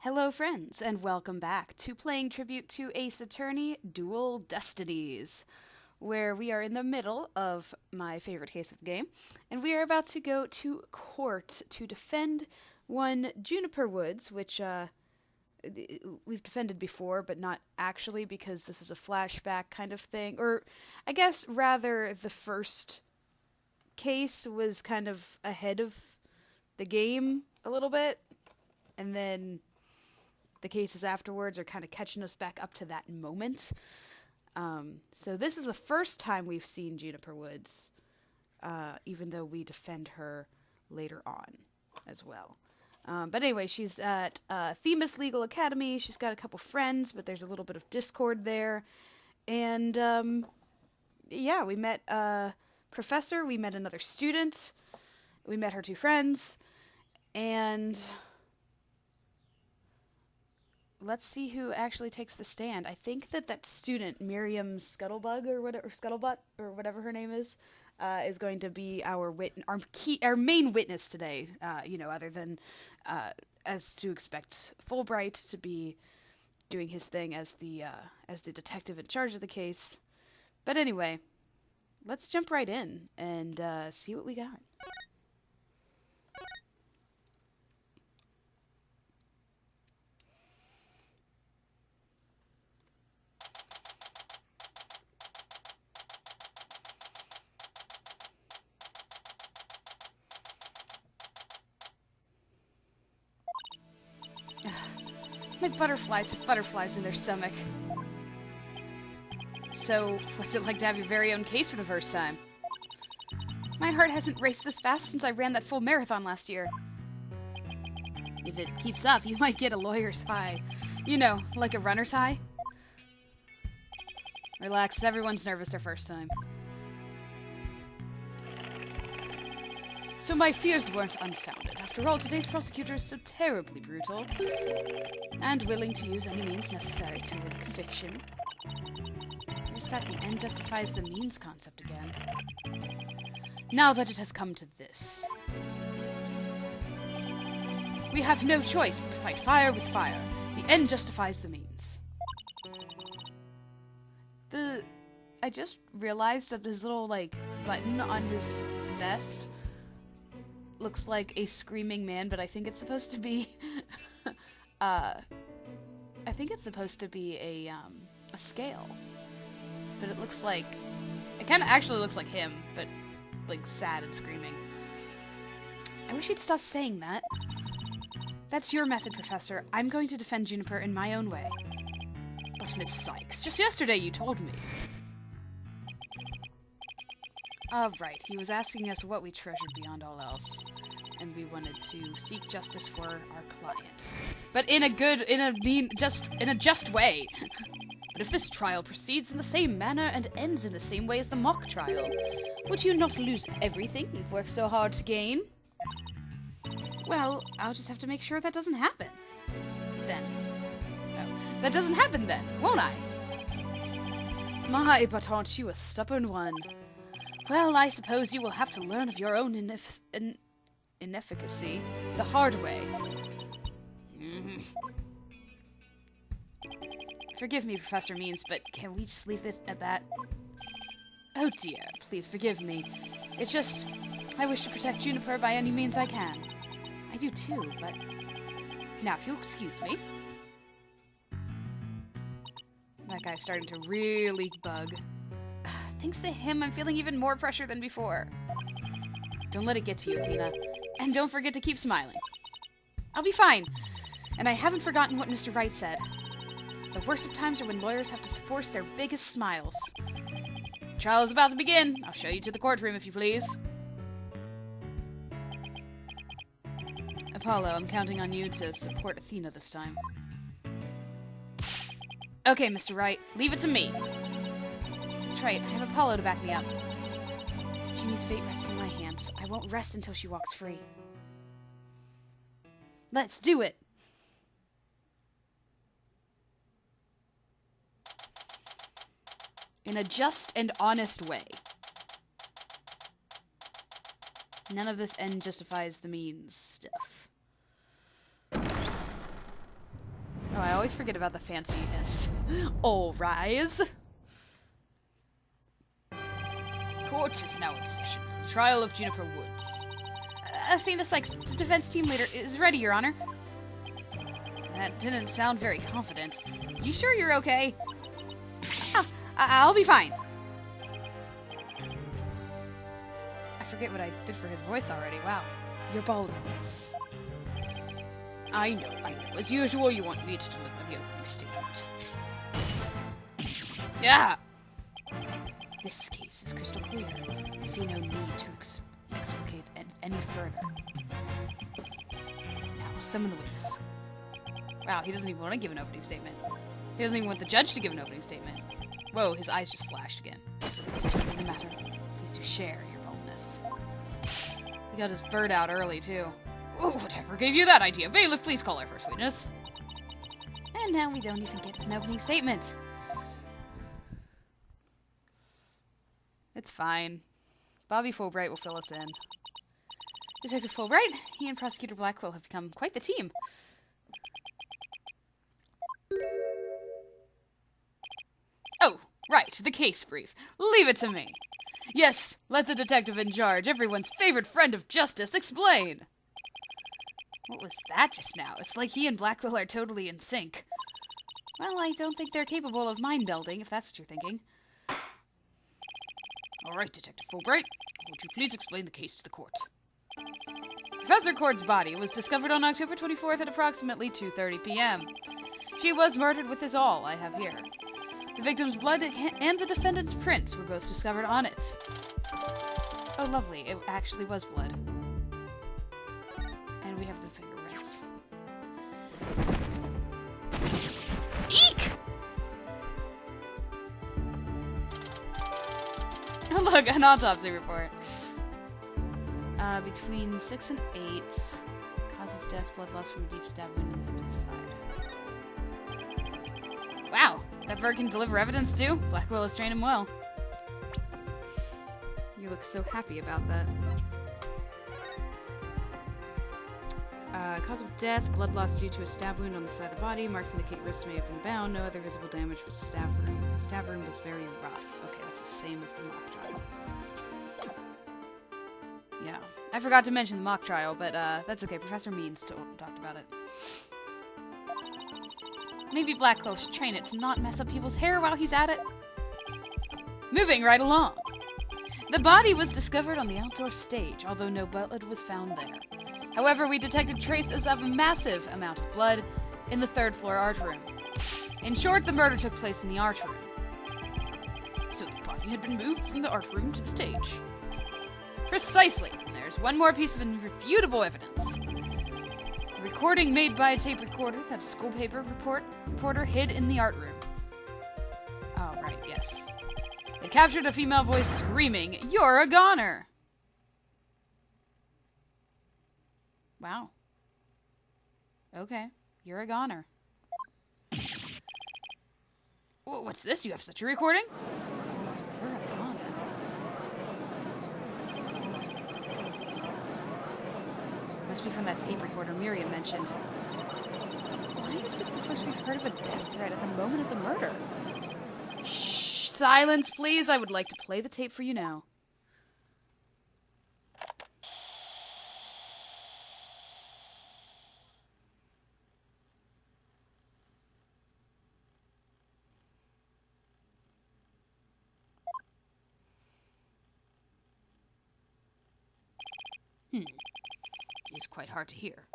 Hello, friends, and welcome back to playing tribute to Ace Attorney Dual Destinies, where we are in the middle of my favorite case of the game, and we are about to go to court to defend one Juniper Woods, which we've defended before, but not actually because this is a flashback kind of thing. Or I guess rather the first case was kind of ahead of the game a little bit, and then the cases afterwards are kind of catching us back up to that moment. So this is the first time we've seen Juniper Woods, even though we defend her later on as well. But anyway, she's at Themis Legal Academy. She's got a couple friends, but there's a little bit of discord there. And yeah, we met a professor, we met another student, we met her two friends, and let's see who actually takes the stand. I think that student, Miriam Scuttlebug or whatever, Scuttlebutt or whatever her name is going to be our main witness today. Other than as to expect Fulbright to be doing his thing as the detective in charge of the case. But anyway, let's jump right in and see what we got. My butterflies have butterflies in their stomach. So, what's it like to have your very own case for the first time? My heart hasn't raced this fast since I ran that full marathon last year. If it keeps up, you might get a lawyer's high. You know, like a runner's high. Relax, everyone's nervous their first time. So my fears weren't unfounded. After all, today's prosecutor is so terribly brutal, and willing to use any means necessary to win a conviction. There's that the end justifies the means concept again. Now that it has come to this, we have no choice but to fight fire with fire. The end justifies the means. I just realized that this little, button on his vest looks like a screaming man, but I think it's supposed to be a scale. But it looks like it kind of actually looks like him, but like sad and screaming. I wish he'd stop saying that. That's your method, Professor. I'm going to defend Juniper in my own way. But Miss Sykes, just yesterday you told me. Right, he was asking us what we treasured beyond all else, and we wanted to seek justice for our client. But in a just way. But if this trial proceeds in the same manner and ends in the same way as the mock trial, would you not lose everything you've worked so hard to gain? Well, I'll just have to make sure that doesn't happen. Then. Oh, that doesn't happen then, won't I? My, but aren't you a stubborn one? Well, I suppose you will have to learn of your own inefficacy the hard way. Forgive me, Professor Means, but can we just leave it at that? Oh dear, please forgive me. It's just, I wish to protect Juniper by any means I can. I do too, but... Now, if you'll excuse me. That guy's starting to really bug. Thanks to him, I'm feeling even more pressure than before. Don't let it get to you, Athena. And don't forget to keep smiling. I'll be fine. And I haven't forgotten what Mr. Wright said. The worst of times are when lawyers have to force their biggest smiles. The trial is about to begin. I'll show you to the courtroom, if you please. Apollo, I'm counting on you to support Athena this time. Okay, Mr. Wright, leave it to me. That's right, I have Apollo to back me up. Junie's fate rests in my hands. I won't rest until she walks free. Let's do it! In a just and honest way. None of this end justifies the means stuff. always forget about the fanciness. All rise. Court is now in session for the trial of Juniper Woods. Athena Sykes, the defense team leader, is ready, Your Honor. That didn't sound very confident. You sure you're okay? I'll be fine. I forget what I did for his voice already. Wow. Your boldness. I know. As usual, you want me to deliver the opening statement. Yeah! This case is crystal clear. I see no need to explicate any further. Now, summon the witness. Wow, he doesn't even want to give an opening statement. He doesn't even want the judge to give an opening statement. Whoa, his eyes just flashed again. Is there something the matter? Please do share your boldness. He got his bird out early, too. Oh, whatever gave you that idea? Bailiff, please call our first witness. And now we don't even get an opening statement. It's fine. Bobby Fulbright will fill us in. Detective Fulbright, he and Prosecutor Blackwell have become quite the team. Oh, right, the case brief. Leave it to me. Yes, let the detective in charge, everyone's favorite friend of justice, explain. What was that just now? It's like he and Blackwell are totally in sync. Well, I don't think they're capable of mind-melding, if that's what you're thinking. All right, Detective Fulbright, would you please explain the case to the court? Professor Cord's body was discovered on October 24th at approximately 2:30 p.m. She was murdered with his awl, I have here. The victim's blood and the defendant's prints were both discovered on it. Oh, lovely. It actually was blood. And we have the fingerprints. Eek! Oh, look, an autopsy report. Between 6 and 8. Cause of death, blood loss from a deep stab wound in the victim's side. Wow, that bird can deliver evidence too? Blackwell has trained him well. You look so happy about that. Cause of death, blood loss due to a stab wound on the side of the body. Marks indicate wrists may have been bound. No other visible damage, but stab wound was very rough. Okay, that's the same as the mock trial. Yeah. I forgot to mention the mock trial, but that's okay. Professor Means talked about it. Maybe Blackwell should train it to not mess up people's hair while he's at it. Moving right along. The body was discovered on the outdoor stage, although no blood was found there. However, we detected traces of a massive amount of blood in the third-floor art room. In short, the murder took place in the art room. So the body had been moved from the art room to the stage. Precisely. And there's one more piece of irrefutable evidence. A recording made by a tape recorder that a school paper reporter hid in the art room. Oh, right, yes. It captured a female voice screaming, "You're a goner!" Wow. Okay, you're a goner. What's this? You have such a recording? You're a goner. Must be from that tape recorder Miriam mentioned. Why is this the first we've heard of a death threat at the moment of the murder? Shh! Silence, please! I would like to play the tape for you now. It's quite hard to hear.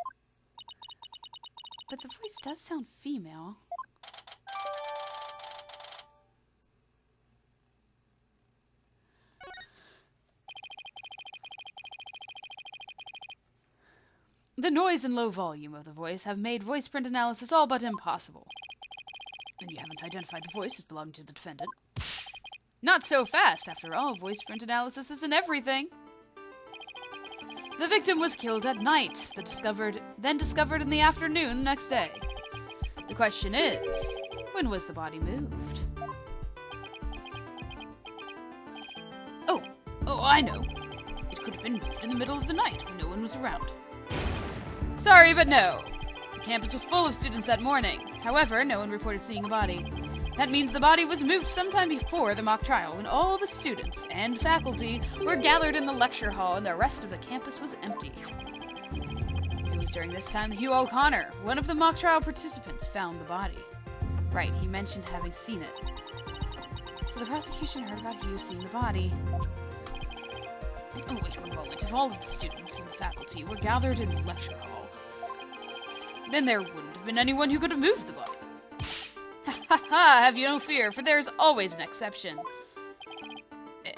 But the voice does sound female. The noise and low volume of the voice have made voice print analysis all but impossible. And you haven't identified the voice as belonging to the defendant. Not so fast, after all. Voice print analysis isn't everything. The victim was killed at night, then discovered in the afternoon the next day. The question is, when was the body moved? Oh, I know. It could have been moved in the middle of the night when no one was around. Sorry, but no. The campus was full of students that morning. However, no one reported seeing a body. That means the body was moved sometime before the mock trial, when all the students and faculty were gathered in the lecture hall and the rest of the campus was empty. It was during this time that Hugh O'Connor, one of the mock trial participants, found the body. Right, he mentioned having seen it. So the prosecution heard about Hugh seeing the body. Oh, wait one moment. If all of the students and the faculty were gathered in the lecture hall, then there wouldn't have been anyone who could have moved the body. Ha ha ha! Have you no fear, for there is always an exception.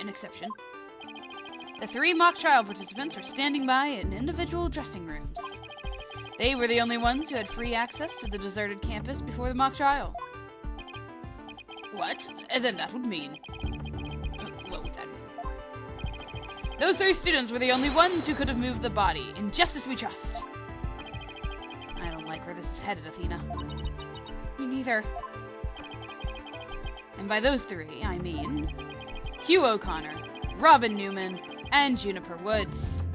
An exception? The 3 mock trial participants were standing by in individual dressing rooms. They were the only ones who had free access to the deserted campus before the mock trial. What? Then that would mean... What would that mean? Those 3 students were the only ones who could have moved the body. In justice we trust. I don't like where this is headed, Athena. Me neither. And by those 3, I mean... Hugh O'Connor, Robin Newman, and Juniper Woods.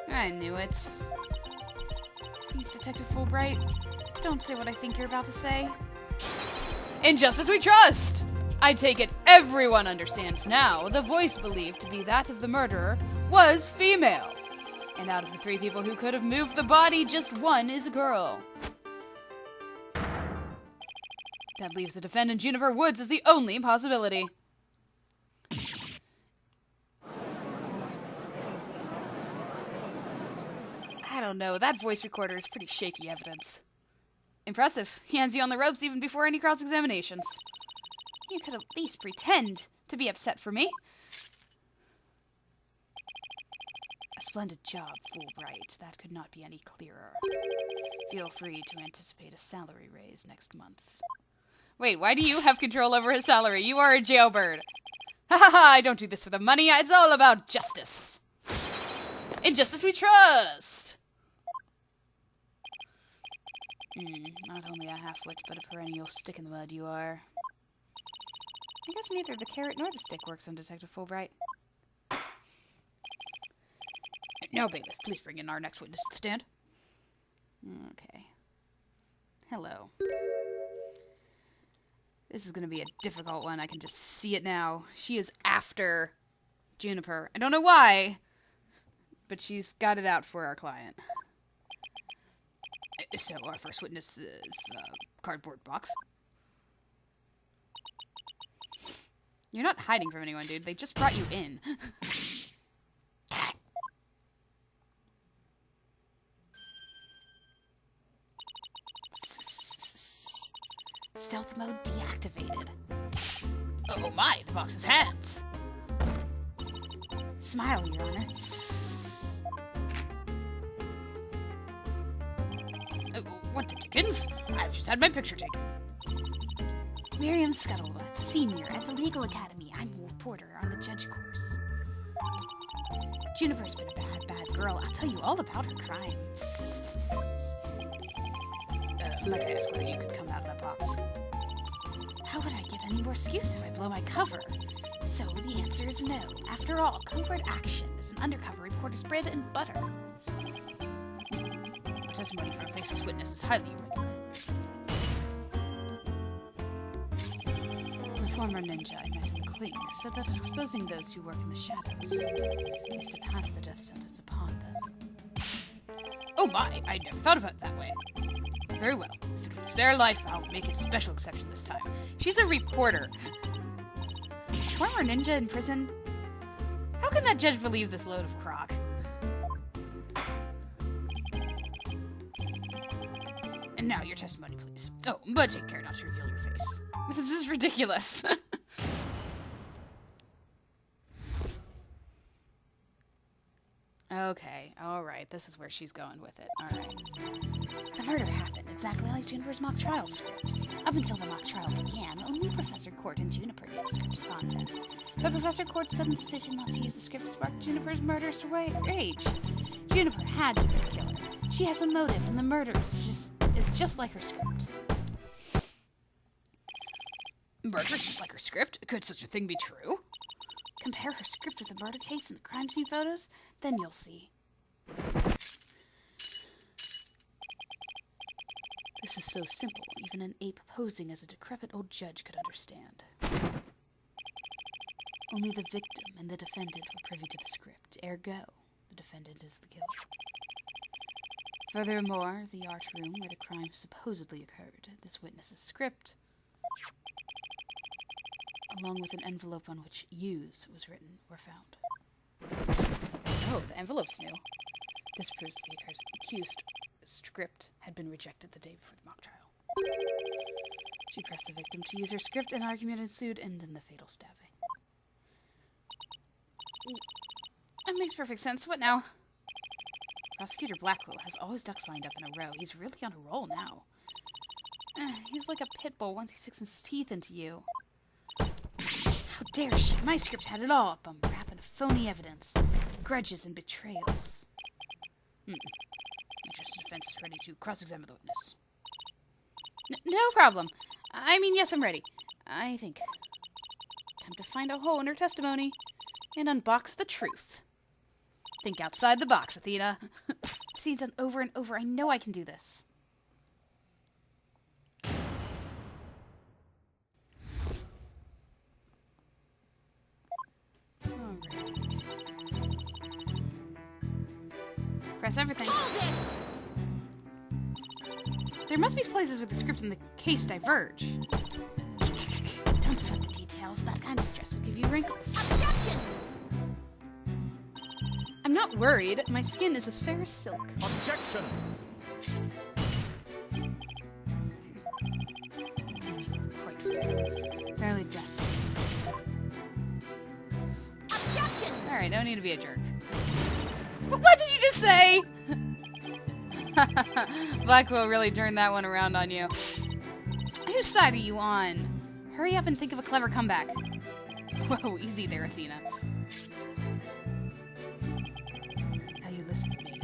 I knew it. Please, Detective Fulbright, don't say what I think you're about to say. In justice we trust! I take it everyone understands now the voice believed to be that of the murderer was female. And out of the 3 people who could have moved the body, just one is a girl. That leaves the defendant Juniper Woods as the only possibility. I don't know, that voice recorder is pretty shaky evidence. Impressive. He hands you on the ropes even before any cross-examinations. You could at least pretend to be upset for me. A splendid job, Fulbright. That could not be any clearer. Feel free to anticipate a salary raise next month. Wait, why do you have control over his salary? You are a jailbird. Ha ha ha, I don't do this for the money. It's all about justice. In justice we trust. Not only a half-wit, but a perennial stick in the mud you are. I guess neither the carrot nor the stick works on Detective Fulbright. Now, bailiff, please bring in our next witness to the stand. Okay. Hello. This is going to be a difficult one. I can just see it now. She is after Juniper. I don't know why, but she's got it out for our client. So, our first witness is cardboard box. You're not hiding from anyone, dude. They just brought you in. Stealth mode deactivated. Oh my, the box has hands. Smile, Your Honor. What the dickens? I've just had my picture taken. Miriam Scuttlebutt, senior at the Legal Academy. I'm a reporter on the judge course. Juniper's been a bad girl. I'll tell you all about her crime. Might I ask whether you could come out of that box? How would I get any more excuse if I blow my cover? So the answer is no. After all, covert action is an undercover reporter's bread and butter. Testimony from a faceless witness is highly irregular. A former ninja I met in the clique said that exposing those who work in the shadows is to pass the death sentence upon them. Oh my, I never thought about it that way. Very well. If it would spare life, I'll make a special exception this time. She's a reporter. Former ninja in prison? How can that judge believe this load of crock? And now your testimony, please. Oh, but take care not to reveal your face. This is ridiculous. Okay, alright, this is where she's going with it. Alright. The murder happened exactly like Juniper's mock trial script. Up until the mock trial began, only Professor Court and Juniper knew the script's content. But Professor Court's sudden decision not to use the script sparked Juniper's murderous rage. Juniper had to be the killer. She has a motive, and the murder is just like her script. Murder is just like her script? Could such a thing be true? Compare her script with the murder case and the crime scene photos, then you'll see. This is so simple, even an ape posing as a decrepit old judge could understand. Only the victim and the defendant were privy to the script. Ergo, the defendant is the killer. Furthermore, the art room where the crime supposedly occurred, this witness's script, along with an envelope on which "use" was written, were found. Oh, the envelope's new. This proves the accused script had been rejected the day before the mock trial. She pressed the victim to use her script, and argument ensued, and then the fatal stabbing. That makes perfect sense. What now? Prosecutor Blackwell has all his ducks lined up in a row. He's really on a roll now. He's like a pit bull once he sinks his teeth into you. How dare she? My script had it all. A bum rap and phony evidence. Grudges and betrayals. Interested defense is ready to cross-examine the witness. No problem. I mean, yes, I'm ready. I think. Time to find a hole in her testimony and unbox the truth. Think outside the box, Athena. I've seen it done over and over. I know I can do this. Press everything. There must be places where the script and the case diverge. Don't sweat the details. That kind of stress will give you wrinkles. Objection! I'm not worried. My skin is as fair as silk. Objection! Indeed, you are quite fair. Fairly desperate. Objection! Alright, no need to be a jerk. But what did you just say? Blackwell really turned that one around on you. Whose side are you on? Hurry up and think of a clever comeback. Whoa, easy there, Athena. Now you listen to me.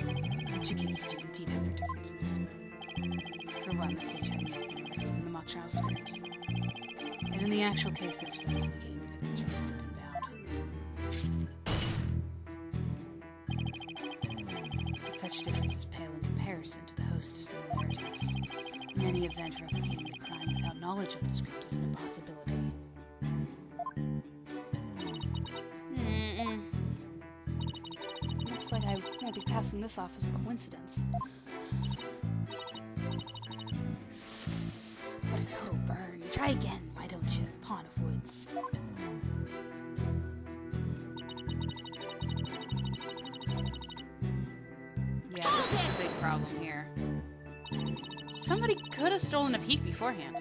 The two cases do indeed have their differences. For one, the stage hadn't yet been erected in the mock trial script. And in the actual case, there were signs indicating the victims were still been bound. But such differences pale in comparison to the host of similarities. In any event, replicating the crime without knowledge of the script is an impossibility. Looks like I might be passing this off as a coincidence. What a total burn. Try again, why don't you? Pawn of Woods. Yeah, this is the big problem here. Somebody could have stolen a peek beforehand. I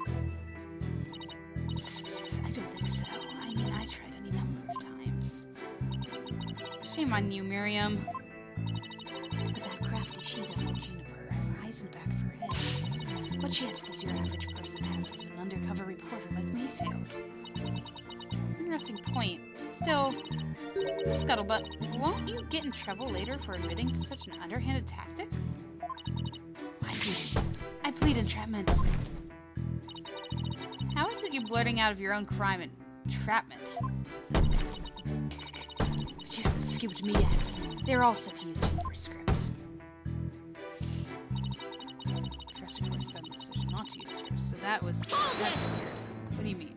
don't think so. I mean, I tried any number of times. Shame on you, Miriam. But that crafty she-devil Juniper has eyes in the back of her head. What chance does your average person have if an undercover reporter like me failed? Interesting point. Still, Scuttlebutt, won't you get in trouble later for admitting to such an underhanded tactic? Why you? I plead entrapment. How is it you blurting out of your own crime entrapment? But you haven't scooped me yet. They're all set to use Juniper's script. Professor Court's sudden decision not to use yours, so that's weird. What do you mean?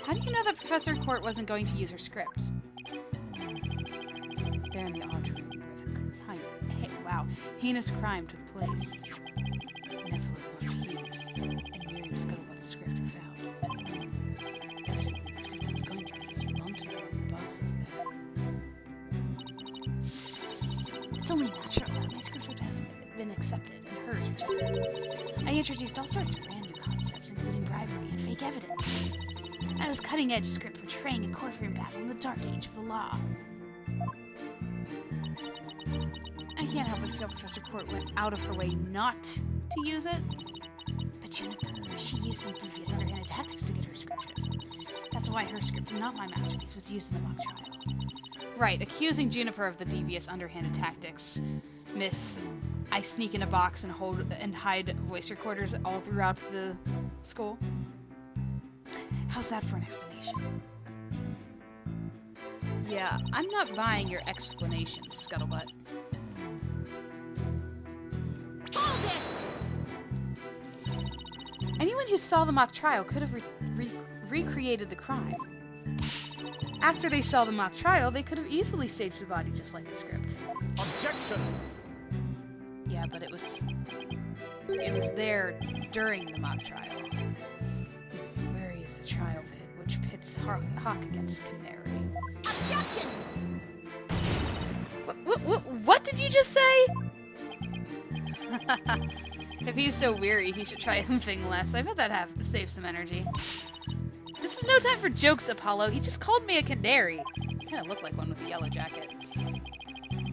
How do you know that Professor Court wasn't going to use her script? There in the art room where the heinous crime took place. An envelope marked "use" and Miriam Scuttlebutt's script were found. Evidently, the script that was going to be used belonged to the girl in the box over there. It's only natural that my script would have been accepted and hers rejected. I introduced all sorts of brand new concepts, including bribery and fake evidence. I was cutting-edge script portraying a courtroom battle in the dark age of the law. I can't help but feel Professor Court went out of her way not to use it. But Juniper, she used some devious underhanded tactics to get her script chosen. That's why her script, and not my masterpiece, was used in the mock trial. Right, accusing Juniper of the devious underhanded tactics. Miss, I sneak in a box and hide voice recorders all throughout the school. How's that for an explanation? Yeah, I'm not buying your explanation, Scuttlebutt. Hold it! Anyone who saw the mock trial could have recreated the crime. After they saw the mock trial, they could have easily staged the body just like the script. Objection! Yeah, but it was there during the mock trial. Where is the trial pit, which pits Hawk against Canary? Objection! What did you just say? If he's so weary, he should try humping less. I bet that save some energy. This is no time for jokes, Apollo. He just called me a canary. You kind of look like one with a yellow jacket.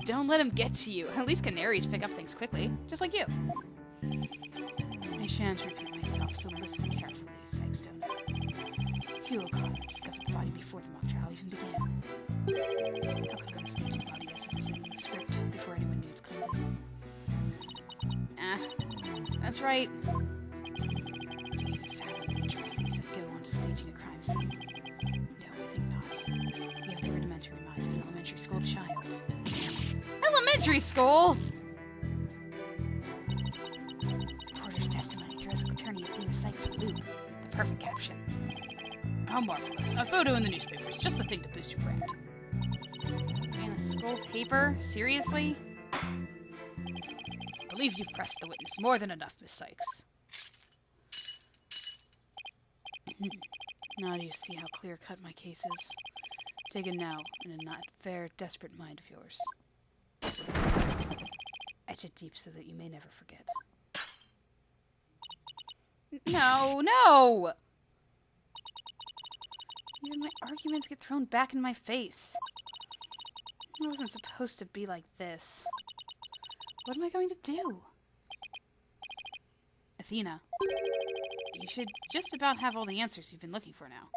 Don't let him get to you. At least canaries pick up things quickly, just like you. I shan't repeat myself, so listen carefully, Sexton. Hugh O'Connor discovered the body before the mock trial even began. How could one stage the body as it is in the script before anyone knew its contents? That's right. Do you even fathom the intricacies that go onto staging a crime scene? No, I think not. You have the rudimentary mind of an elementary school child. Elementary school?! Porter's testimony throws attorney Athena Sykes for a loop. The perfect caption. How marvelous. A photo in the newspapers. Just the thing to boost your brand. In a school paper? Seriously? I believe you've pressed the witness more than enough, Miss Sykes. Now do you see how clear-cut my case is? Taken now, in a not fair, desperate mind of yours. Etch it deep so that you may never forget. No! Even my arguments get thrown back in my face. It wasn't supposed to be like this. What am I going to do? Athena, you should just about have all the answers you've been looking for now.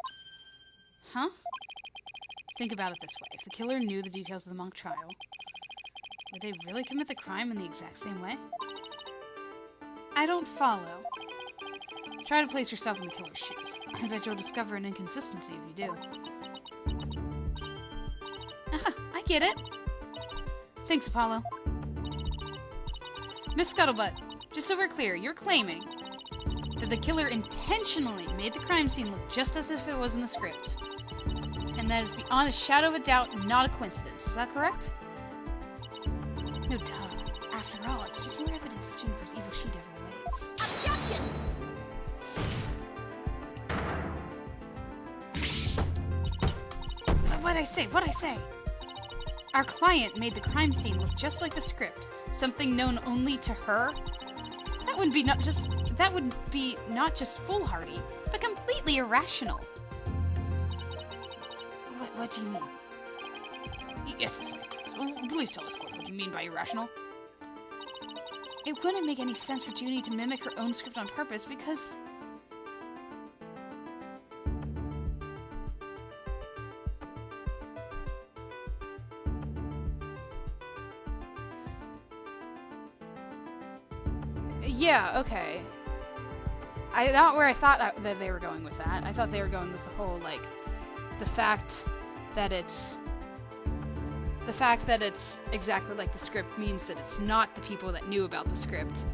Huh? Think about it this way. If the killer knew the details of the mock trial, would they really commit the crime in the exact same way? I don't follow. Try to place yourself in the killer's shoes. I bet you'll discover an inconsistency if you do. I get it. Thanks, Apollo. Miss Scuttlebutt, just so we're clear, you're claiming that the killer intentionally made the crime scene look just as if it was in the script. And that is beyond a shadow of a doubt not a coincidence. Is that correct? No duh. After all, it's just more evidence of Juniper's evil she-devil ways. Objection! What'd I say? Our client made the crime scene look just like the script, something known only to her. That would be not just foolhardy, but completely irrational. What do you mean? Yes, Miss Sykes. Please tell us what you mean by irrational. It wouldn't make any sense for Junie to mimic her own script on purpose because... Yeah, okay. Not where I thought that they were going with that. I thought they were going with the whole, like, the fact that it's exactly like the script means that it's not the people that knew about the script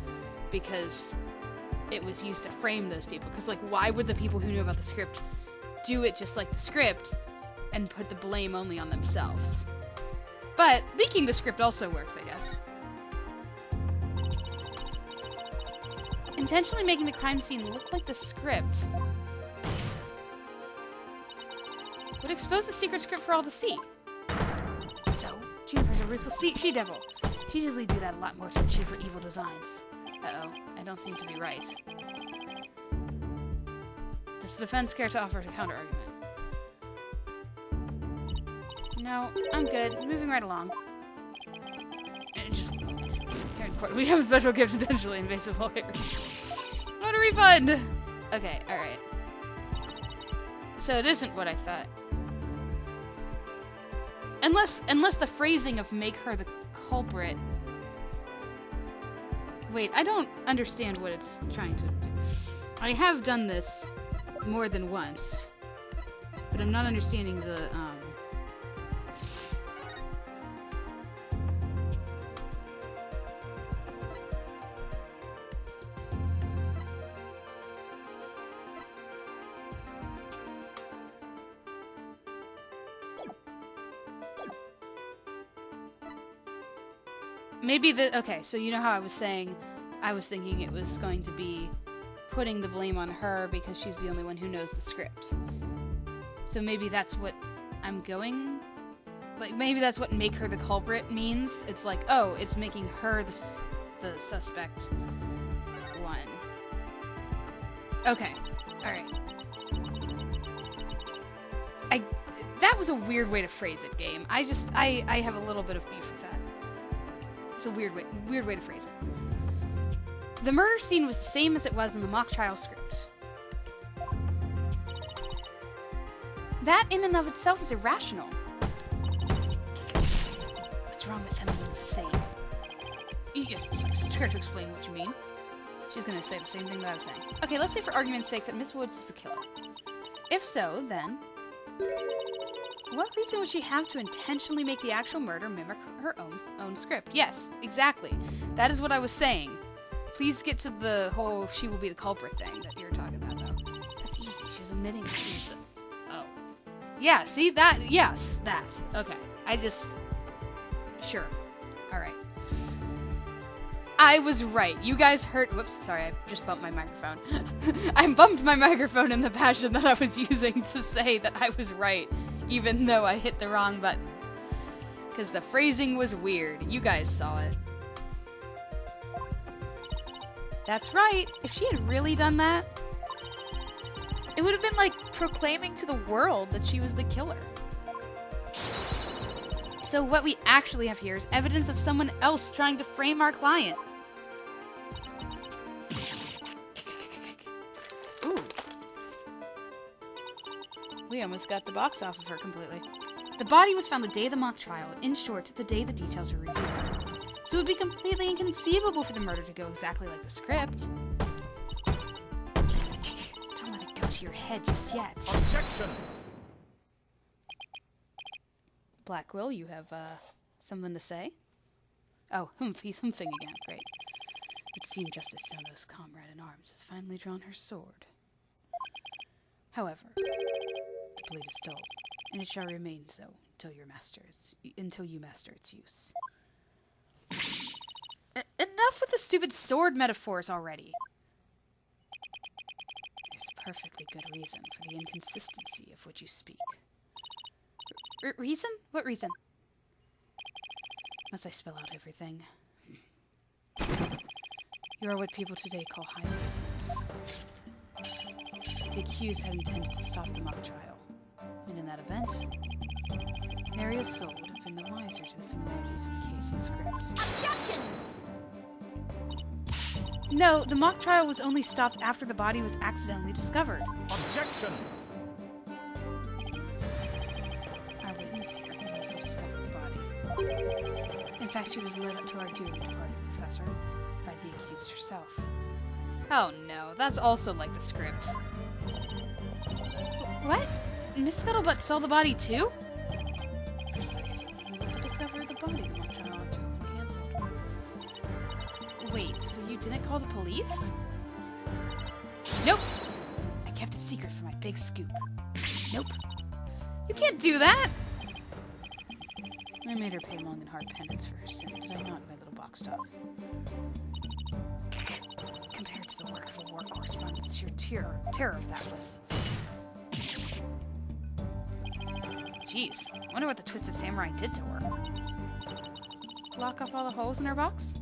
because it was used to frame those people. Because, like, why would the people who knew about the script do it just like the script and put the blame only on themselves? But leaking the script also works, I guess. Intentionally making the crime scene look like the script would expose the secret script for all to see. So, Juniper's a ruthless she-devil. She'd usually do that a lot more to achieve her evil designs. Uh-oh, I don't seem to be right. Does the defense care to offer a counter-argument? No, I'm good. Moving right along. Just here in court, we have a special gift to potentially invasive lawyers. I want a refund! Okay, alright. So it isn't what I thought. Unless the phrasing of make her the culprit... Wait, I don't understand what it's trying to do. I have done this more than once, but I'm not understanding the, maybe the... Okay, so you know how I was saying... I was thinking it was going to be putting the blame on her because she's the only one who knows the script. So maybe that's what I'm going... Like, maybe that's what make her the culprit means. It's like, oh, it's making her the suspect one. Okay. Alright. That was a weird way to phrase it, game. I have a little bit of beef with that. It's a weird way to phrase it. The murder scene was the same as it was in the mock trial script. That in and of itself is irrational. What's wrong with them being the same? You just care to explain what you mean. She's gonna say the same thing that I was saying. Okay, let's say for argument's sake that Miss Woods is the killer. If so, then... what reason would she have to intentionally make the actual murder mimic her own script? Yes, exactly. That is what I was saying. Please get to the whole she will be the culprit thing that you're talking about, though. That's easy. She was admitting that she was the... Oh. Yeah, see? That... Yes, that. Okay. I just... Sure. Alright. I was right. You guys heard... Whoops, sorry, I just bumped my microphone. I bumped my microphone in the passion that I was using to say that I was right, even though I hit the wrong button. Because the phrasing was weird. You guys saw it. That's right. If she had really done that, it would have been like proclaiming to the world that she was the killer. So what we actually have here is evidence of someone else trying to frame our client. Ooh. We almost got the box off of her completely. The body was found the day of the mock trial. In short, the day the details were reviewed. So it would be completely inconceivable for the murder to go exactly like the script. Don't let it go to your head just yet. Objection! Black Will, you have, something to say? Oh, he's humphing again. Great. It seemed Justice Stono's comrade in arms has finally drawn her sword. However, the blade is dull, and it shall remain so until you master its use. Enough with the stupid sword metaphors already. There's a perfectly good reason for the inconsistency of which you speak. Reason? What reason? Must I spell out everything? You are what people today call high maintenance. The accused had intended to stop the mock trial, and in that event, Maria's soul would have been the wiser to the similarities of the case and script. Objection! No, the mock trial was only stopped after the body was accidentally discovered. Objection! Our witness here has also discovered the body. In fact, she was led up to our dearly departed professor by the accused herself. Oh no, that's also like the script. What? Miss Scuttlebutt saw the body too? Precisely, and with the discovery of the body, the mock trial ought to have been cancelled. Wait, so you didn't call the police? Nope! I kept it secret for my big scoop. Nope. You can't do that! I made her pay long and hard penance for her sin, did I not, my little box top? Compared to the work of a war correspondent, sheer terror of that was. Jeez, I wonder what the Twisted Samurai did to her. Block off all the holes in her box?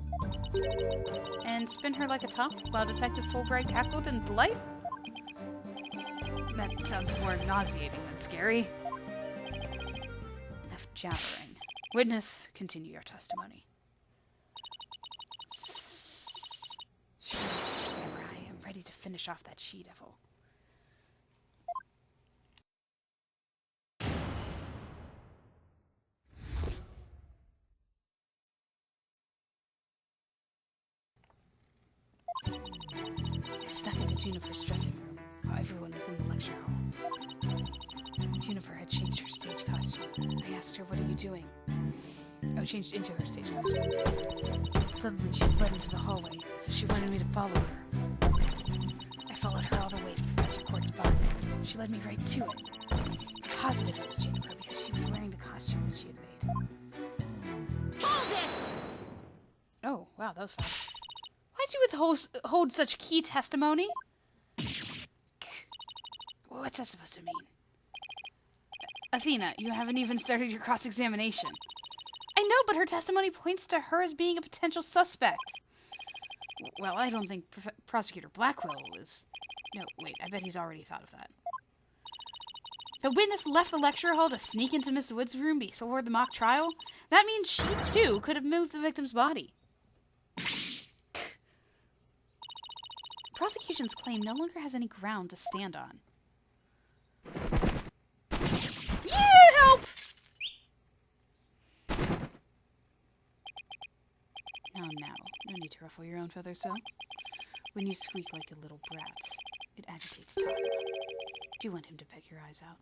And spin her like a top while Detective Fulbright cackled in delight? That sounds more nauseating than scary. Enough jabbering. Witness, continue your testimony. Sure, Mr. Samurai, I'm ready to finish off that she-devil. I snuck into Juniper's dressing room while everyone was in the lecture hall. Juniper had changed her stage costume. I asked her, "What are you doing?" Oh, changed into her stage costume. Suddenly, she fled into the hallway, so she wanted me to follow her. I followed her all the way to Professor Court's body. She led me right to it. Positive it was Juniper because she was wearing the costume that she had made. Hold it! Wow, that was fast. Why'd you withhold such key testimony? What's that supposed to mean? Athena, you haven't even started your cross-examination. I know, but her testimony points to her as being a potential suspect. Well, I don't think Prosecutor Blackwell was... No, wait, I bet he's already thought of that. The witness left the lecture hall to sneak into Miss Wood's room before the mock trial? That means she, too, could have moved the victim's body. Prosecution's claim no longer has any ground to stand on. Yeah, help! Oh, now. No need to ruffle your own feathers, so. When you squeak like a little brat, it agitates Taco. Do you want him to peck your eyes out?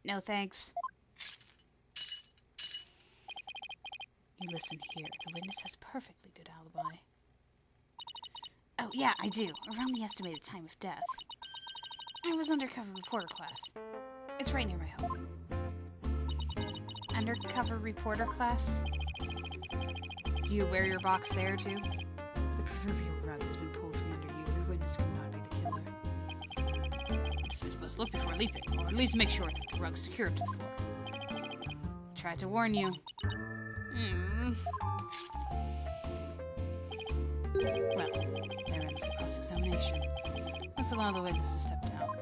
No, thanks. You listen here. The witness has perfectly good alibi. Oh, yeah, I do. Around the estimated time of death. I was undercover reporter class. It's right near my home. Undercover reporter class? Do you wear your box there, too? The proverbial rug has been pulled from under you. Your witness could not be the killer. You must look before leaping, or at least make sure that the rug's secured to the floor. Tried to warn you. Well, there ends the cross-examination. Let's allow the witness to step down.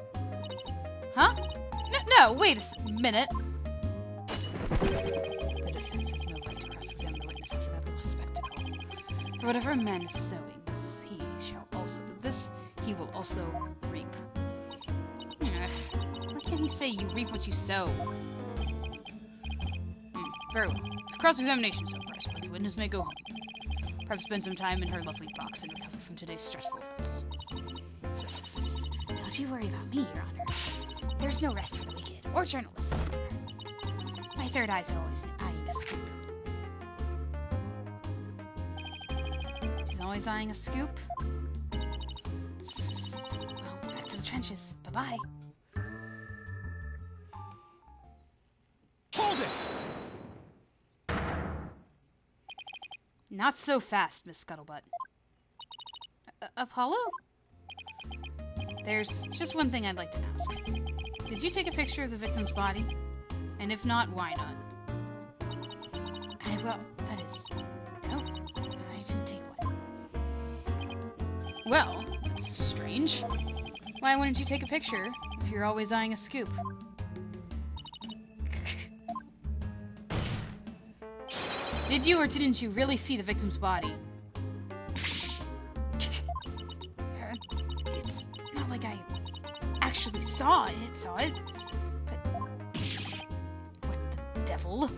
Huh? No, wait a minute. The defense has no right to cross-examine the witness after that little spectacle. For whatever a man is sowing, this he will also reap. Why can't he say you reap what you sow? Very well. For cross-examination so far, I suppose the witness may go home. Perhaps spend some time in her lovely box and recover from today's stressful events. Don't you worry about me, Your Honor. There's no rest for the wicked, or journalists either. My third eye's always eyeing a scoop. She's always eyeing a scoop? Well, back to the trenches. Bye-bye. Hold it! Not so fast, Miss Scuttlebutt. Apollo? There's just one thing I'd like to ask. Did you take a picture of the victim's body? And if not, why not? Well, that is... No, I didn't take one. Well, that's strange. Why wouldn't you take a picture if you're always eyeing a scoop? Did you or didn't you really see the victim's body? It's not like I actually saw it, but... What the devil?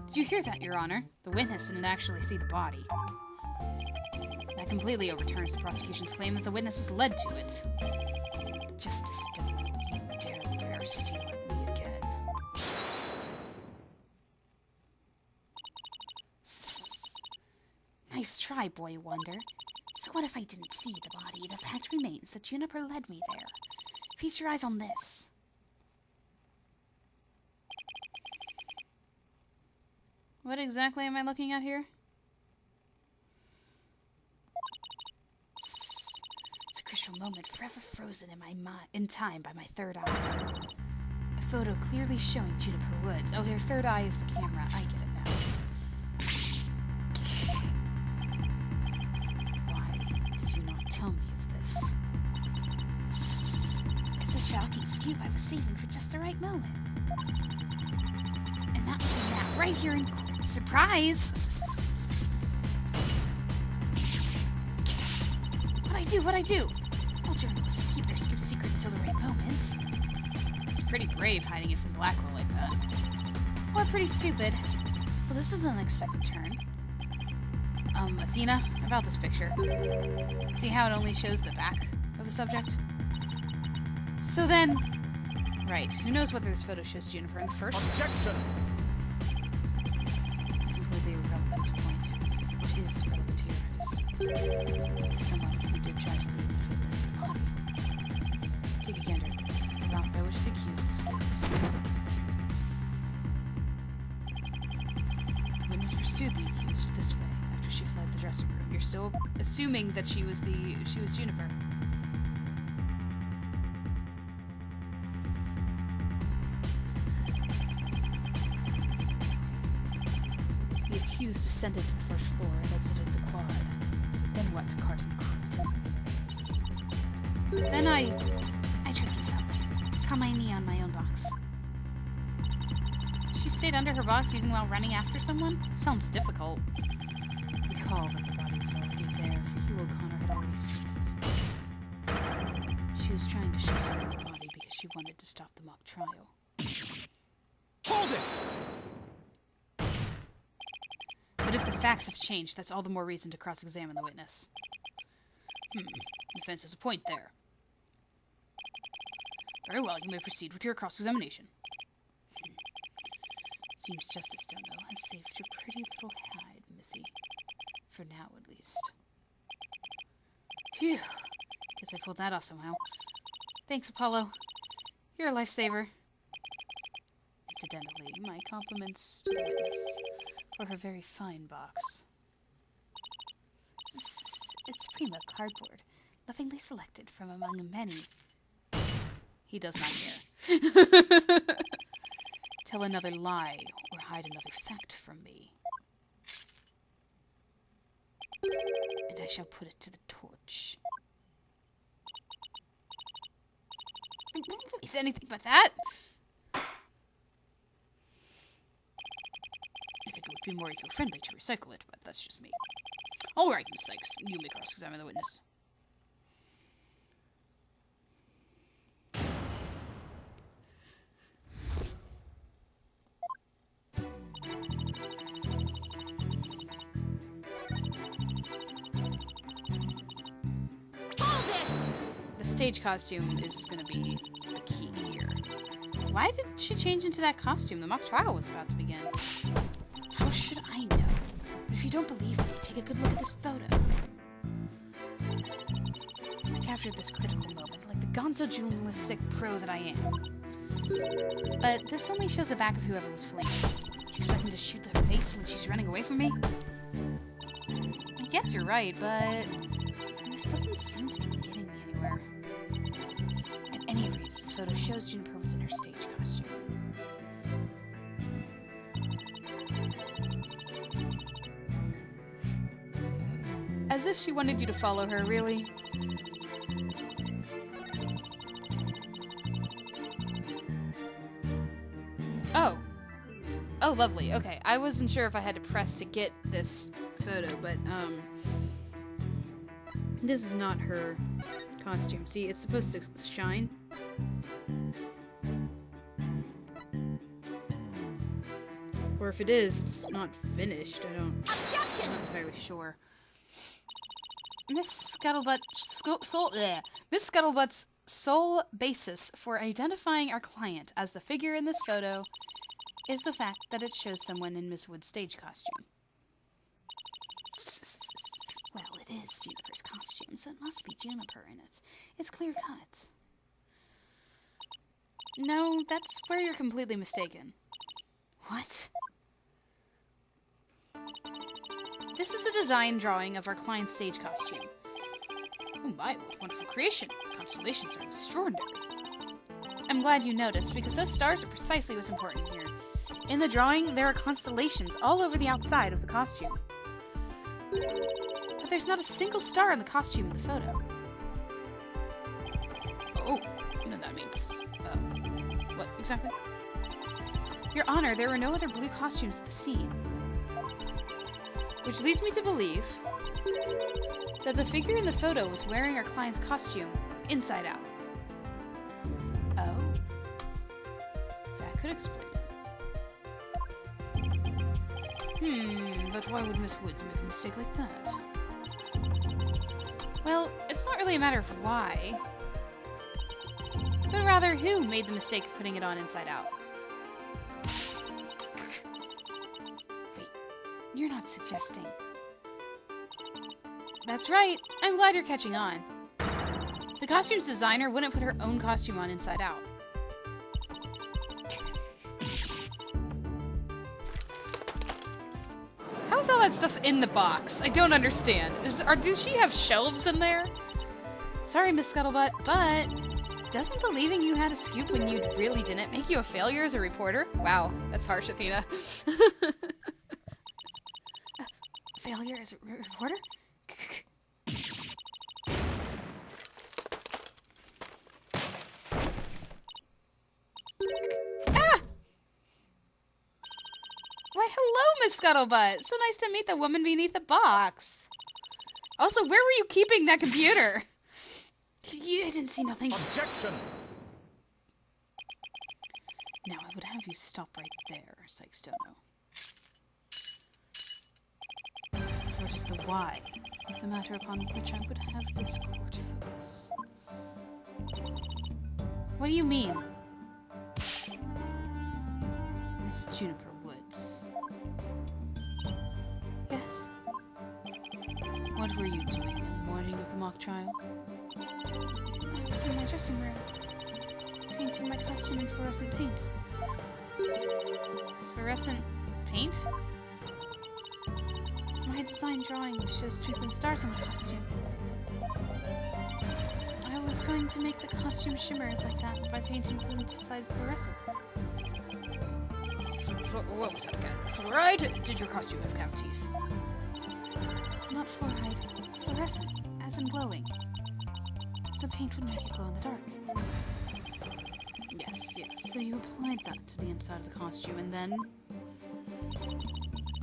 Did you hear that, Your Honor? The witness didn't actually see the body. That completely overturns the prosecution's claim that the witness was led to it. Justice Stone, you dare steal at me again. Nice try, Boy Wonder. So what if I didn't see the body? The fact remains that Juniper led me there. Feast your eyes on this. What exactly am I looking at here? It's a crucial moment, forever frozen in time by my third eye. A photo clearly showing Juniper Woods. Oh, your third eye is the camera. I get it now. Why did you not tell me of this? It's a shocking scoop I was saving for just the right moment. And that would be now, right here in court. Surprise! What'd I do? All journalists keep their scoop secret until the right moment. It's pretty brave hiding it from Blackwell like that. Or pretty stupid. Well, this is an unexpected turn. Athena, about this picture. See how it only shows the back of the subject? So then... Right, who knows whether this photo shows Juniper in the first place? Objection! Completely irrelevant point. What is relevant here is someone who did try to lead this witness to the body. Take a gander at this, the route by which the accused escaped. witness pursued the accused this way after she fled the dressing room. You're still assuming that she was Juniper. The accused descended to the first floor and exited the quad. Then what, Carton Crichton? Then I tripped and fell. Caught my knee on my own box. She stayed under her box even while running after someone? Sounds difficult. Recall that the body was already there, for Hugh O'Connor had already seen it. She was trying to show someone the body because she wanted to stop the mock trial. Hold it! But if the facts have changed, that's all the more reason to cross-examine the witness. Defense has a point there. Very well, you may proceed with your cross-examination. Seems Justice Dono has saved your pretty little hide, Missy. For now, at least. Phew. Guess I pulled that off somehow. Thanks, Apollo. You're a lifesaver. Incidentally, my compliments to the witness for her very fine box. It's primo cardboard, lovingly selected from among many. He does not care. Tell another lie or hide another fact from me, and I shall put it to the torch. Is anything but that? I think it would be more eco-friendly to recycle it, but that's just me. All right, Miss Sykes, you may cross-examine the witness. The stage costume is going to be the key here. Why did she change into that costume? The mock trial was about to begin. How should I know? But if you don't believe me, take a good look at this photo. I captured this critical moment like the gonzo journalistic pro that I am. But this only shows the back of whoever was fleeing. You expect me to shoot their face when she's running away from me? I guess you're right, but this doesn't seem to be getting me anywhere. At any rate, this photo shows Juniper was in her stage costume. As if she wanted you to follow her, really? Oh. Oh, lovely. Okay, I wasn't sure if I had to press to get this photo, but, this is not her costume. See, it's supposed to shine. Or if it is, it's not finished. I'm not entirely sure. Miss Scuttlebutt's sole basis for identifying our client as the figure in this photo is the fact that it shows someone in Miss Wood's stage costume. Well, it is Juniper's costume, so it must be Juniper in it. It's clear cut. No, that's where you're completely mistaken. What? This is a design drawing of our client's stage costume. Oh my, what wonderful creation. The constellations are extraordinary. I'm glad you noticed, because those stars are precisely what's important here. In the drawing, there are constellations all over the outside of the costume. But there's not a single star in the costume in the photo. Oh, then that means... what exactly? Your Honor, there were no other blue costumes at the scene. Which leads me to believe that the figure in the photo was wearing our client's costume inside out. Oh. That could explain it. But why would Miss Woods make a mistake like that? Well, it's not really a matter of why, but rather who made the mistake of putting it on inside out. Wait, you're not suggesting... That's right, I'm glad you're catching on. The costume's designer wouldn't put her own costume on inside out. How is all that stuff in the box? I don't understand. Does she have shelves in there? Sorry, Miss Scuttlebutt, but doesn't believing you had a scoop when you really didn't make you a failure as a reporter? Wow, that's harsh, Athena. Failure as a reporter? Ah! Why, hello, Miss Scuttlebutt. So nice to meet the woman beneath the box. Also, where were you keeping that computer? You didn't see nothing. Objection! Now, I would have you stop right there, Sykes-Dono. What is the why of the matter upon which I would have this court focus? What do you mean? Miss Juniper Woods. Yes? What were you doing in the morning of the mock trial? I was in my dressing room, painting my costume in fluorescent paint. Fluorescent paint? My design drawing shows twinkling stars on the costume. I was going to make the costume shimmer like that by painting the inside fluorescent. What was that again? Fluoride? Did your costume have cavities? Not fluoride. Fluorescent, as in glowing. The paint would make it glow in the dark. Yes. So you applied that to the inside of the costume, and then...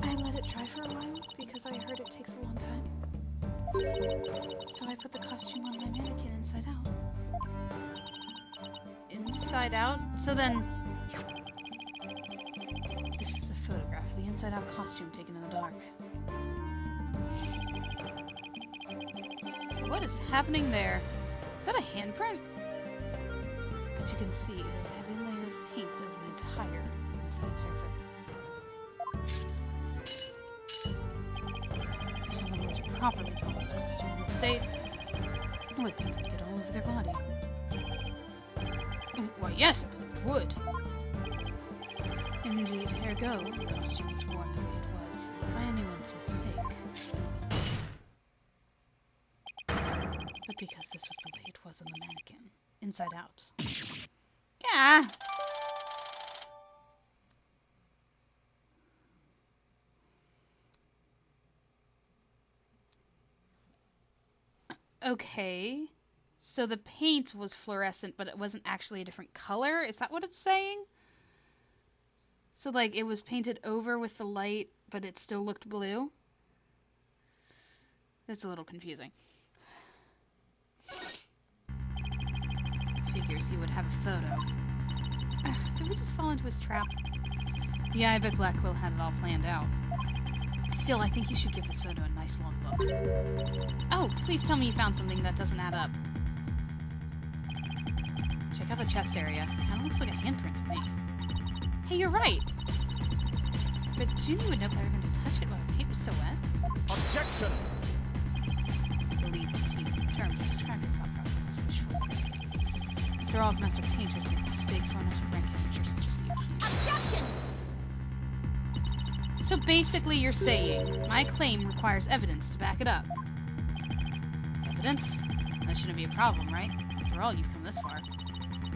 I let it dry for a while, because I heard it takes a long time. So I put the costume on my mannequin inside out. Inside out? So then... This is the photograph of the inside-out costume taken in the dark. What is happening there? Is that a handprint? As you can see, there's a heavy layer of paint over the entire inside surface. If someone were to properly don this costume in the state, wood paint would get all over their body. Why, yes, I believe it would. Indeed, ergo, the costume was worn the way it was, by anyone's mistake. But because this was the way it was on the mannequin, inside out. Yeah. Okay. So the paint was fluorescent, but it wasn't actually a different color? Is that what it's saying? So, like, it was painted over with the light, but it still looked blue? It's a little confusing. Figures you would have a photo. Did we just fall into his trap? Yeah, I bet Blackwell had it all planned out. Still, I think you should give this photo a nice long look. Oh, please tell me you found something that doesn't add up. Check out the chest area. Kinda looks like a handprint to me. Hey, you're right. But Junie would know better than to touch it while the paint was still wet. Objection! I believe that you terms to describe your thought process as wishful thinking. After all, master painters make mistakes, why not to rank amateurs such as the accused? Objection! So basically you're saying my claim requires evidence to back it up. Evidence? That shouldn't be a problem, right? After all, you've come this far.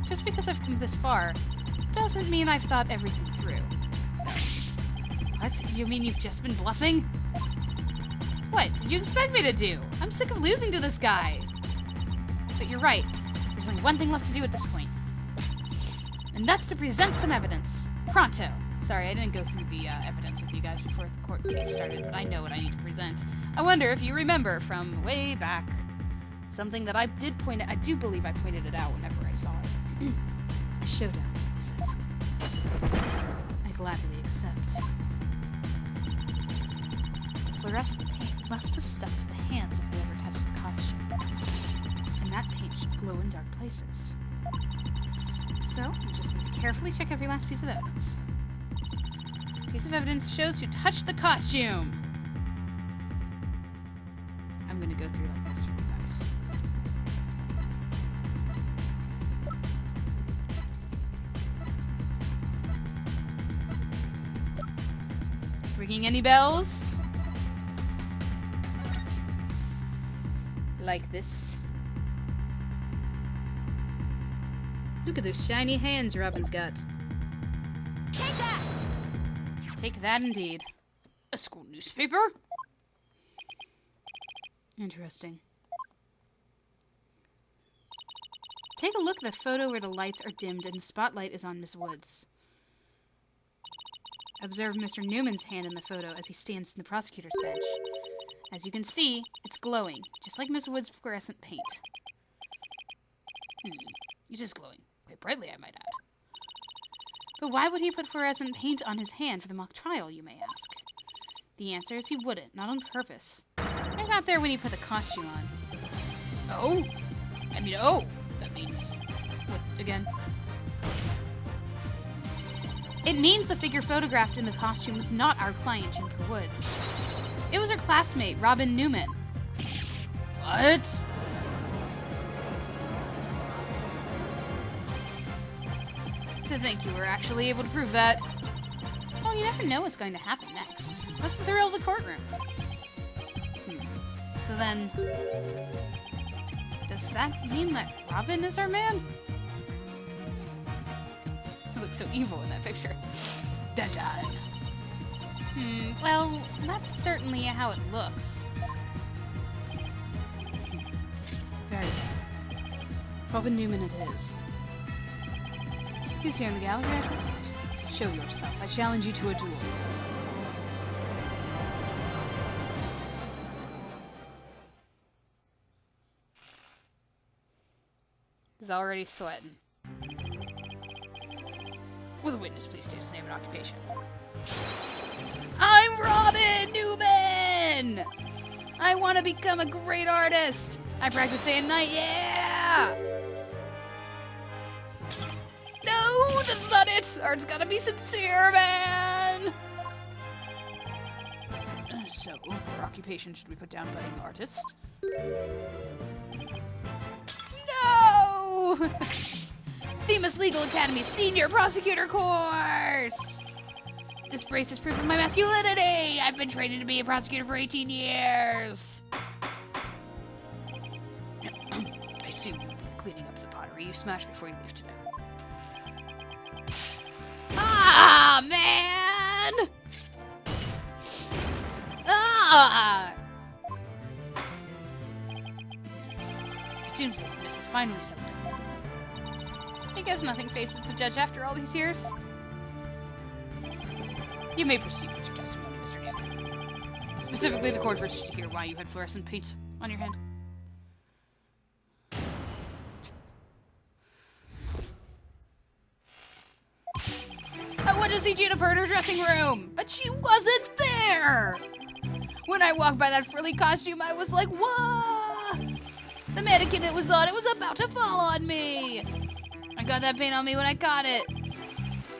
Just because I've come this far doesn't mean I've thought everything through. What? You mean you've just been bluffing? What did you expect me to do? I'm sick of losing to this guy. But you're right. There's only one thing left to do at this point. And that's to present some evidence. Pronto. Sorry, I didn't go through the evidence with you guys before the court case started, but I know what I need to present. I wonder if you remember from way back. Something that I did point out. I do believe I pointed it out whenever I saw it. A showdown, is it? I gladly accept. The fluorescent paint must have stuck to the hands of whoever touched the costume. And that paint should glow in dark places. So, we just need to carefully check every last piece of evidence. Piece of evidence shows who touched the costume. I'm gonna go through like this for you guys. Ringing any bells? Like this. Look at those shiny hands Robin's got. Take that! Take that indeed. A school newspaper? Interesting. Take a look at the photo where the lights are dimmed and the spotlight is on Miss Woods. Observe Mr. Newman's hand in the photo as he stands in the prosecutor's bench. As you can see, it's glowing, just like Miss Woods' fluorescent paint. It is glowing. Quite brightly, I might add. But why would he put fluorescent paint on his hand for the mock trial, you may ask? The answer is he wouldn't, not on purpose. I got there when he put the costume on. Oh? That means... What, again? It means the figure photographed in the costume was not our client, Juniper Woods. It was her classmate, Robin Newman. What? To think you were actually able to prove that. Well, you never know what's going to happen next. What's the thrill of the courtroom? So then... Does that mean that Robin is our man? He looks so evil in that picture. Dun-dun. Well, that's certainly how it looks. Very well. Robin Newman it is. Who's here in the gallery, I trust? Show yourself. I challenge you to a duel. He's already sweating. Will the witness please state his name and occupation? I'm Robin Newman! I want to become a great artist! I practice day and night, yeah! No, that's not it! Art's gotta be sincere, man! So, for occupation, should we put down budding artist? No! Themis Legal Academy Senior Prosecutor Course! This brace is proof of my masculinity! I've been training to be a prosecutor for 18 years! I assume you'll be cleaning up the pottery you smashed before you leave today. Ah, man! Ah! It seems the witness has finally settled down. I guess nothing faces the judge after all these years. You may proceed with your testimony, Mr. Newman. Specifically, the court wishes to hear why you had fluorescent paint on your hand. I went to see Juniper in her dressing room, but she wasn't there! When I walked by that frilly costume, I was like, whoa! The mannequin it was on, it was about to fall on me! I got that paint on me when I caught it.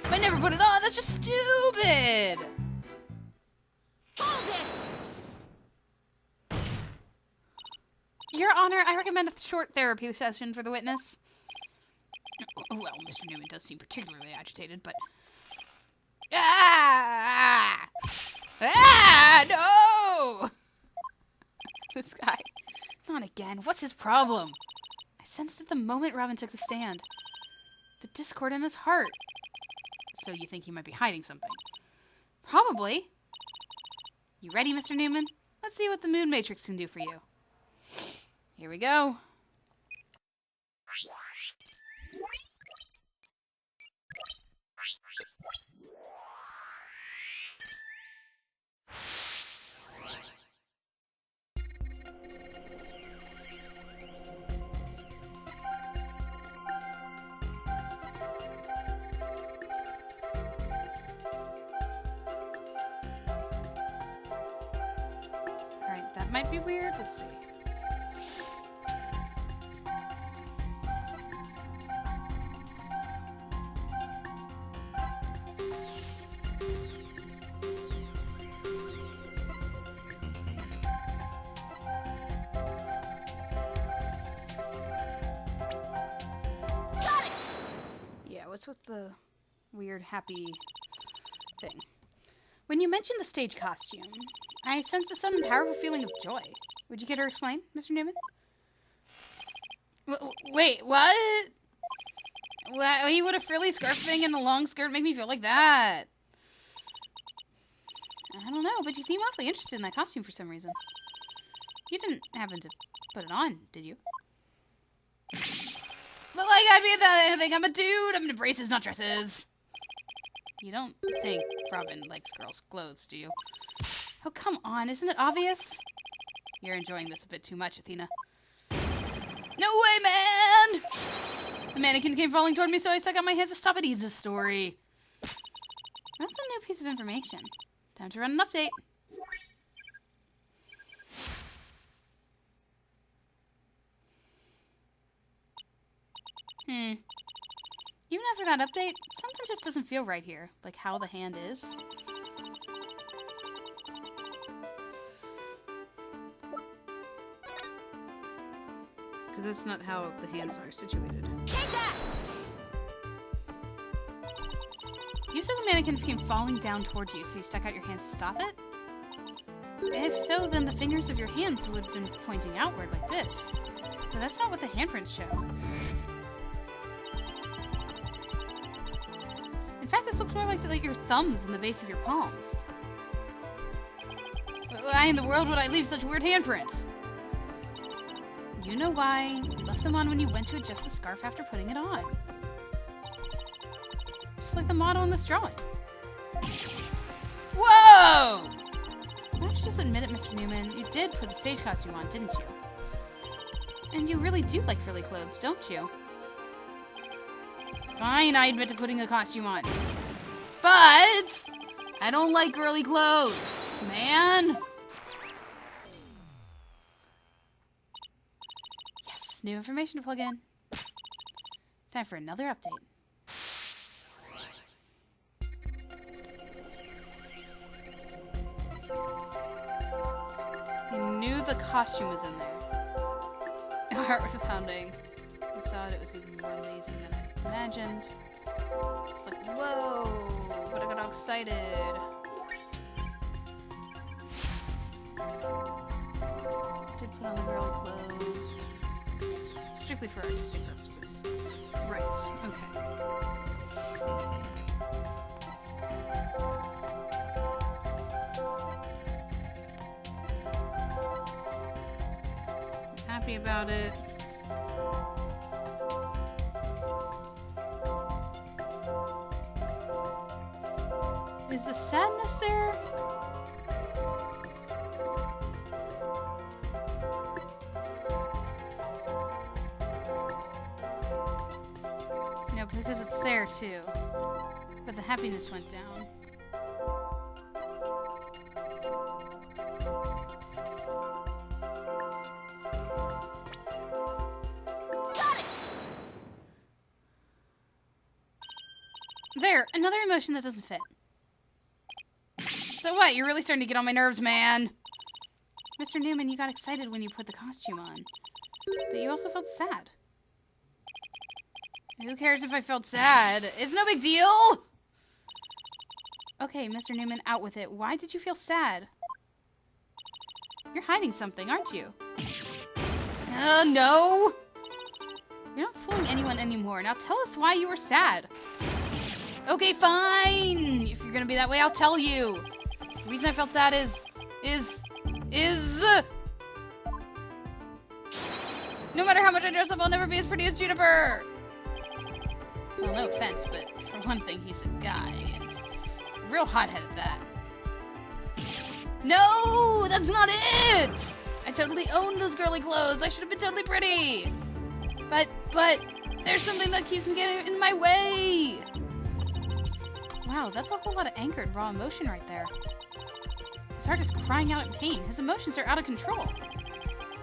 I never put it on, that's just stupid! Hold it! Your Honor, I recommend a short therapy session for the witness. Well, Mr. Newman does seem particularly agitated, but... Ah! Ah! No! This guy. Not again. What's his problem? I sensed it the moment Robin took the stand. The discord in his heart. So you think he might be hiding something? Probably. You ready, Mr. Newman? Let's see what the Moon Matrix can do for you. Here we go. Alright, that might be weird. Let's see. Got it! Yeah, what's with the weird happy thing? When you mentioned the stage costume, I sensed a sudden powerful feeling of joy. Would you care to explain, Mr. Newman? Wait, what? What? He would a frilly scarf thing and a long skirt make me feel like that? I don't know, but you seem awfully interested in that costume for some reason. You didn't happen to put it on, did you? But like I'd be that I think I'm a dude. I'm into braces, not dresses. You don't think Robin likes girls' clothes, do you? Oh, come on. Isn't it obvious? You're enjoying this a bit too much, Athena. No way, man! The mannequin came falling toward me, so I stuck out my hands to stop it. He's a story. That's a new piece of information. Time to run an update. Even after that update, something just doesn't feel right here. Like how the hand is. Because that's not how the hands are situated. Take that! You said the mannequin came falling down towards you, so you stuck out your hands to stop it? If so, then the fingers of your hands would have been pointing outward like this. But that's not what the handprints show. In fact, this looks more like your thumbs and the base of your palms. Why in the world would I leave such weird handprints? You know why. You left them on when you went to adjust the scarf after putting it on. Just like the model in this drawing. Whoa! Why don't you just admit it, Mr. Newman? You did put the stage costume on, didn't you? And you really do like frilly clothes, don't you? Fine, I admit to putting the costume on. But I don't like girly clothes, man. Yes, new information to plug in. Time for another update. I knew the costume was in there. My heart was pounding. I thought it was even more amazing than I imagined. Just like, whoa! But I got all excited. Did put on the girly clothes. Strictly for artistic purposes. Right, okay. Happy about it. Is the sadness there? No, because it's there too. But the happiness went down. There, another emotion that doesn't fit. So what? You're really starting to get on my nerves, man. Mr. Newman, you got excited when you put the costume on. But you also felt sad. Who cares if I felt sad? It's no big deal! Okay, Mr. Newman, out with it. Why did you feel sad? You're hiding something, aren't you? No! You're not fooling anyone anymore. Now tell us why you were sad. Okay, fine! If you're gonna be that way, I'll tell you. The reason I felt sad is... No matter how much I dress up, I'll never be as pretty as Juniper! Well, no offense, but for one thing, he's a guy, and a real hothead at that. No! That's not it! I totally owned those girly clothes. I should have been totally pretty! But, there's something that keeps him getting in my way! Wow, that's a whole lot of anger and raw emotion right there. His heart is crying out in pain. His emotions are out of control.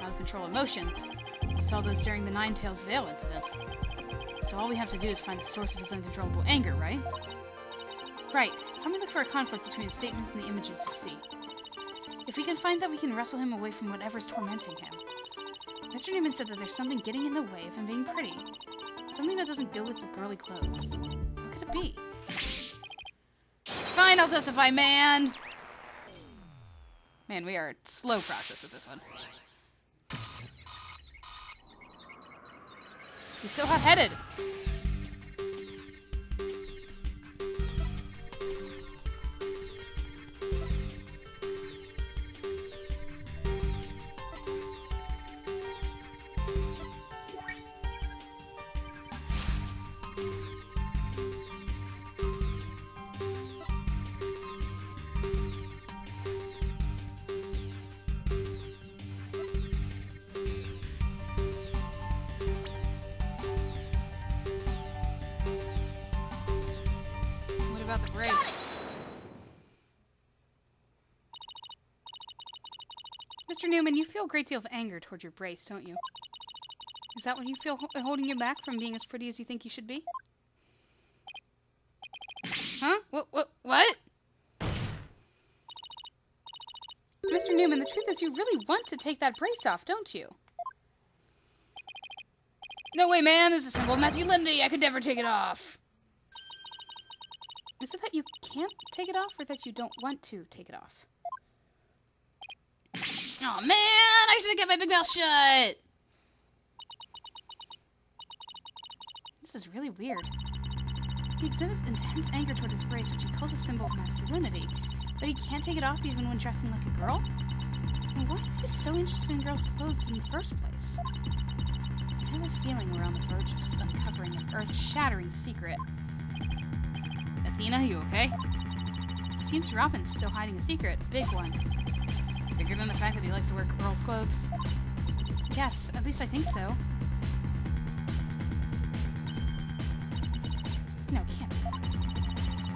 Out of control emotions. We saw those during the Ninetales Veil incident. So all we have to do is find the source of his uncontrollable anger, right? Right. Help me look for a conflict between the statements and the images you see. If we can find that, we can wrestle him away from whatever's tormenting him. Mr. Newman said that there's something getting in the way of him being pretty. Something that doesn't go with the girly clothes. What could it be? Fine, I'll testify, man! Man, we are a slow process with this one. He's so hot-headed. What about the brace? Mr. Newman, you feel a great deal of anger toward your brace, don't you? Is that what you feel holding you back from being as pretty as you think you should be? Huh? What? Mr. Newman, the truth is you really want to take that brace off, don't you? No way, man. This is a symbol of masculinity. I could never take it off. Is it that you can't take it off or that you don't want to take it off? Oh man, I should have kept my big mouth shut. This is really weird. He exhibits intense anger toward his brace, which he calls a symbol of masculinity, but he can't take it off even when dressing like a girl? And why is he so interested in girls' clothes in the first place? I have a feeling we're on the verge of uncovering an earth-shattering secret. Athena, you okay? It seems Robin's still hiding a secret, a big one. Bigger than the fact that he likes to wear girls' clothes. Yes, at least I think so. No, it can't be.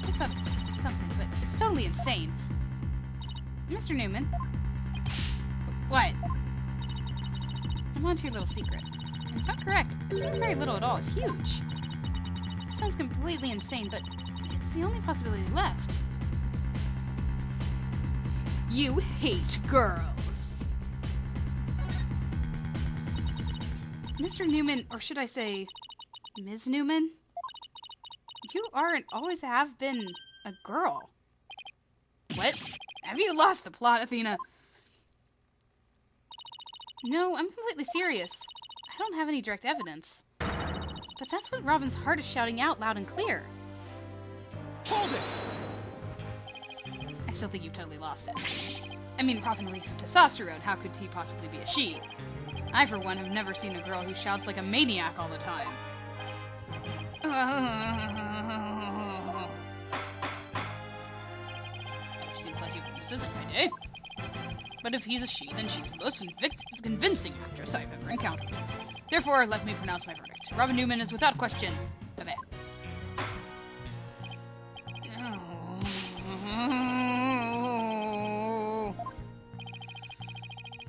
I thought of something, but it's totally insane. Mr. Newman? What? I'm onto your little secret. And if I'm correct, it's not very little at all. It's huge. This sounds completely insane, but it's the only possibility left. You hate girls. Mr. Newman, or should I say, Ms. Newman? You are and always have been a girl. What? Have you lost the plot, Athena? No, I'm completely serious. I don't have any direct evidence. But that's what Robin's heart is shouting out loud and clear. Hold it! I still think you've totally lost it. I mean, Robin reeks of testosterone. How could he possibly be a she? I, for one, have never seen a girl who shouts like a maniac all the time. I've seen plenty of witnesses in my day. But if he's a she, then she's the most convincing actress I've ever encountered. Therefore, let me pronounce my verdict. Robin Newman is without question a man.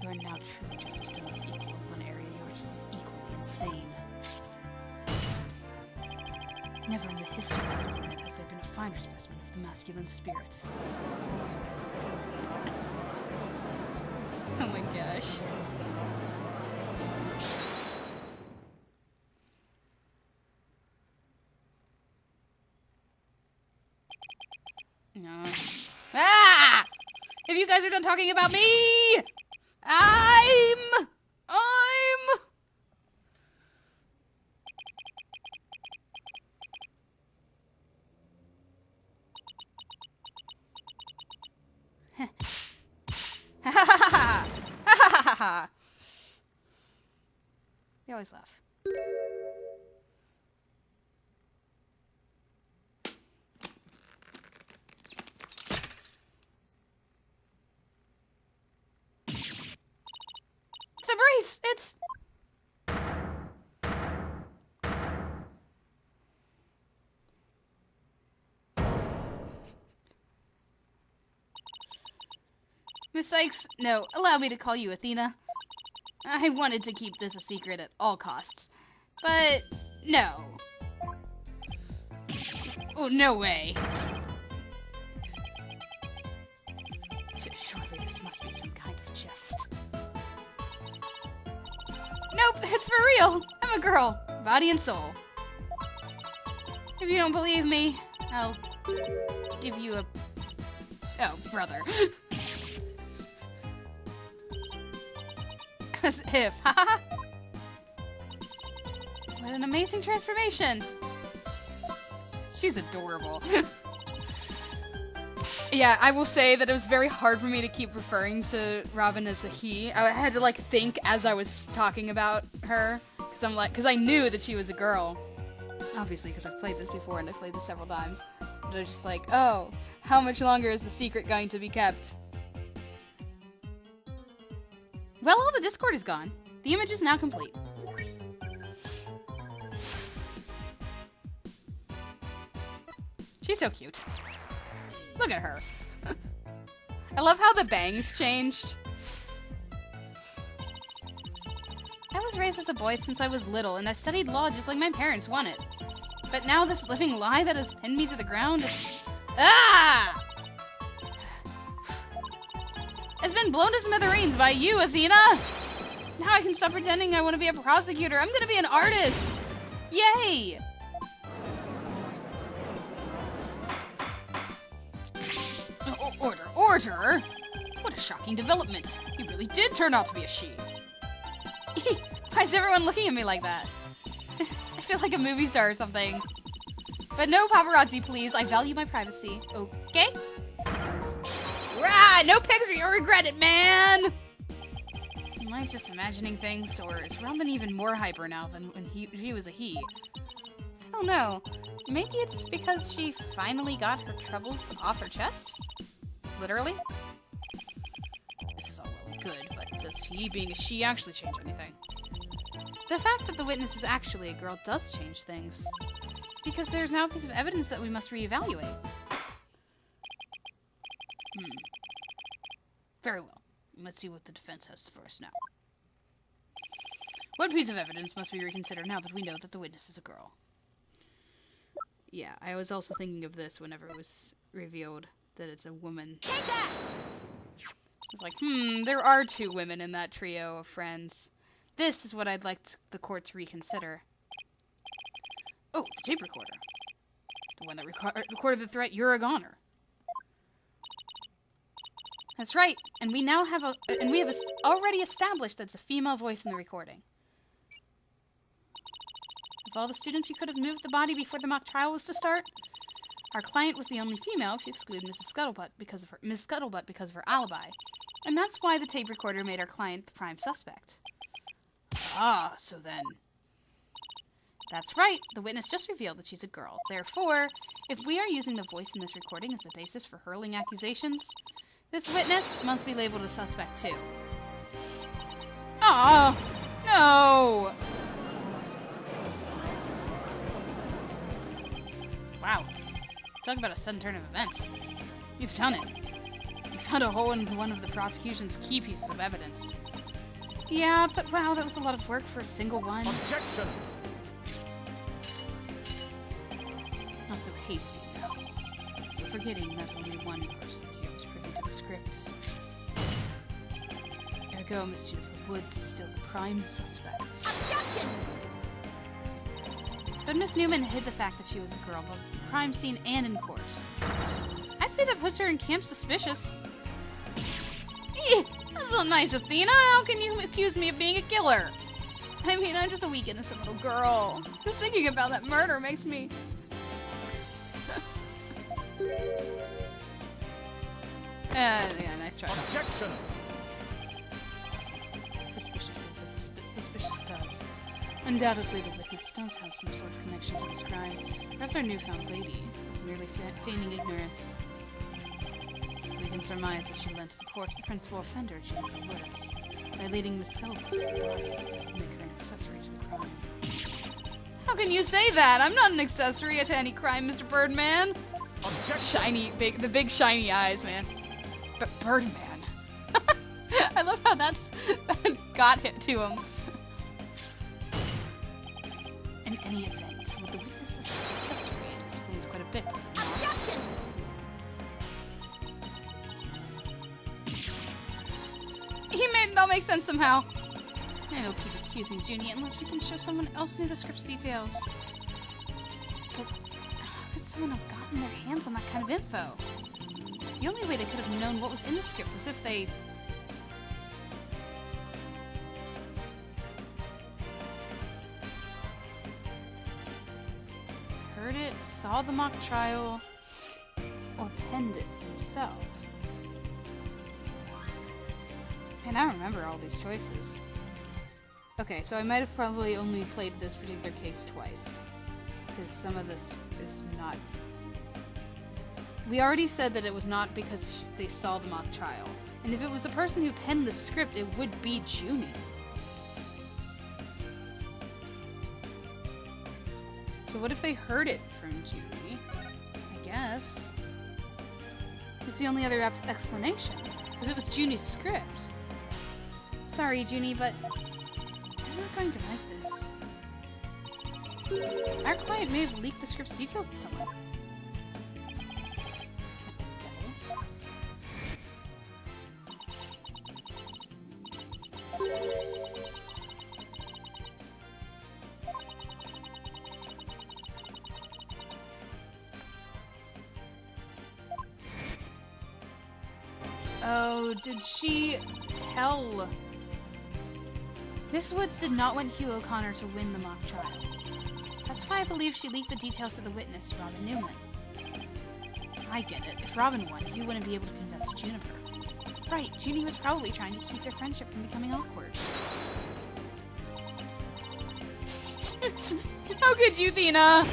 You are now truly just as still as equal in one area. You are just as equally insane. Never in the history of this planet has there been a finer specimen of the masculine spirit. Oh my gosh. No. Ah! If you guys are done talking about me, I'm Ha ha ha ha! Ha ha ha ha! They always laugh. The brace! It's... Miss Sykes, no, allow me to call you Athena. I wanted to keep this a secret at all costs, but no. Oh, no way. Surely this must be some kind of jest. Nope, it's for real. I'm a girl, body and soul. If you don't believe me, I'll give you a... Oh, brother. As if, haha. What an amazing transformation. She's adorable. Yeah, I will say that it was very hard for me to keep referring to Robin as a he. I had to like think as I was talking about her, because I knew that she was a girl. Obviously, because I've played this before and I've played this several times. But I was just like, oh, how much longer is the secret going to be kept? Well, all the Discord is gone. The image is now complete. She's so cute. Look at her. I love how the bangs changed. I was raised as a boy since I was little, and I studied law just like my parents wanted. But now this living lie that has pinned me to the ground, it's... Ah! It's been blown to smithereens by you, Athena! Now I can stop pretending I want to be a prosecutor. I'm gonna be an artist! Yay! Order? What a shocking development. You really did turn out to be a she. Why is everyone looking at me like that? I feel like a movie star or something. But no paparazzi, please. I value my privacy. Okay? Rah! No pics or you'll regret it, man! Am I just imagining things, or is Robin even more hyper now than when she was a he? I don't know. Maybe it's because she finally got her troubles off her chest? Literally? This is all well and good, but does he being a she actually change anything? The fact that the witness is actually a girl does change things. Because there's now a piece of evidence that we must reevaluate. Very well. Let's see what the defense has for us now. What piece of evidence must we reconsider now that we know that the witness is a girl? Yeah, I was also thinking of this whenever it was revealed that it's a woman. Take that! It's like, there are two women in that trio of friends. This is what I'd like the court to reconsider. Oh, the tape recorder. The one that recorded the threat you're a goner. That's right, and we now have already established that it's a female voice in the recording. Of all the students who could have moved the body before the mock trial was to start, our client was the only female if you exclude Miss Scuttlebutt because of her alibi. And that's why the tape recorder made our client the prime suspect. Ah, so then... That's right, the witness just revealed that she's a girl. Therefore, if we are using the voice in this recording as the basis for hurling accusations, this witness must be labeled a suspect too. Ah, no! Wow. Talk about a sudden turn of events. You've done it. You found a hole in one of the prosecution's key pieces of evidence. Yeah, but wow, that was a lot of work for a single one. Objection! Not so hasty now. You're forgetting that only one person here was privy to the script. Ergo, Miss Jennifer Woods is still the prime suspect. Objection! But Miss Newman hid the fact that she was a girl both at the crime scene and in court. I'd say that puts her in camp suspicious. That's so nice, Athena. How can you accuse me of being a killer? I mean, I'm just a weak, innocent little girl. Just thinking about that murder makes me... yeah, nice try. Objection! Suspicious as suspicious does. Undoubtedly, the witness does have some sort of connection to this crime. Perhaps our newfound lady is merely feigning ignorance. We can surmise that she lent support to the principal offender, Jennifer Woods, by leading Miss Scuttlebutt to the body and make her an accessory to the crime. How can you say that? I'm not an accessory to any crime, Mr. Birdman. Objection! The big shiny eyes, man. But Birdman. I love how that got hit to him. In any event, with the witness as an accessory, it explains quite a bit, does it not? Objection! He made it all make sense somehow. And we'll keep accusing Junie unless we can show someone else knew the script's details. But how could someone have gotten their hands on that kind of info? The only way they could have known what was in the script was if they... heard it, saw the mock trial, or penned it themselves. And I remember all these choices. Okay, so I might have probably only played this particular case twice. Because some of this is not... We already said that it was not because they saw the mock trial. And if it was the person who penned the script, it would be Junie. So what if they heard it from Junie? I guess. It's the only other explanation. Because it was Junie's script. Sorry, Junie, but I'm not going to like this. Our client may have leaked the script's details to someone. What the devil? Oh, did she tell... Miss Woods did not want Hugh O'Connor to win the mock trial. That's why I believe she leaked the details to the witness, Robin Newman. I get it. If Robin won, Hugh wouldn't be able to convince Juniper. Right, Junie was probably trying to keep their friendship from becoming awkward. How could you, Thena?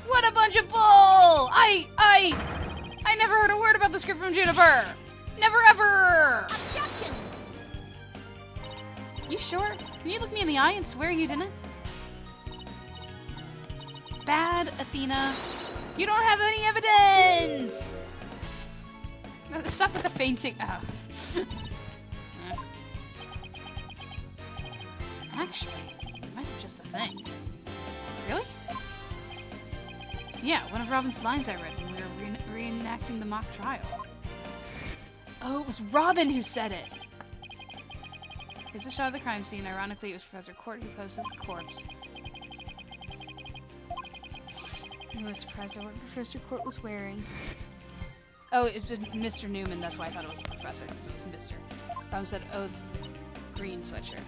What a bunch of bull! I never heard a word about the script from Juniper! Never ever! Objection! You sure? Can you look me in the eye and swear you didn't? Bad, Athena. You don't have any evidence! Stop with the fainting. Oh. Actually, it might have just a thing. Really? Yeah, one of Robin's lines I read when we were reenacting the mock trial. Oh, it was Robin who said it! Here's a shot of the crime scene. Ironically, it was Professor Court who poses the corpse. I was surprised by what Professor Court was wearing. Oh, it's Mr. Newman. That's why I thought it was a professor, because it was Mr. Robin said, oh, the green sweatshirt.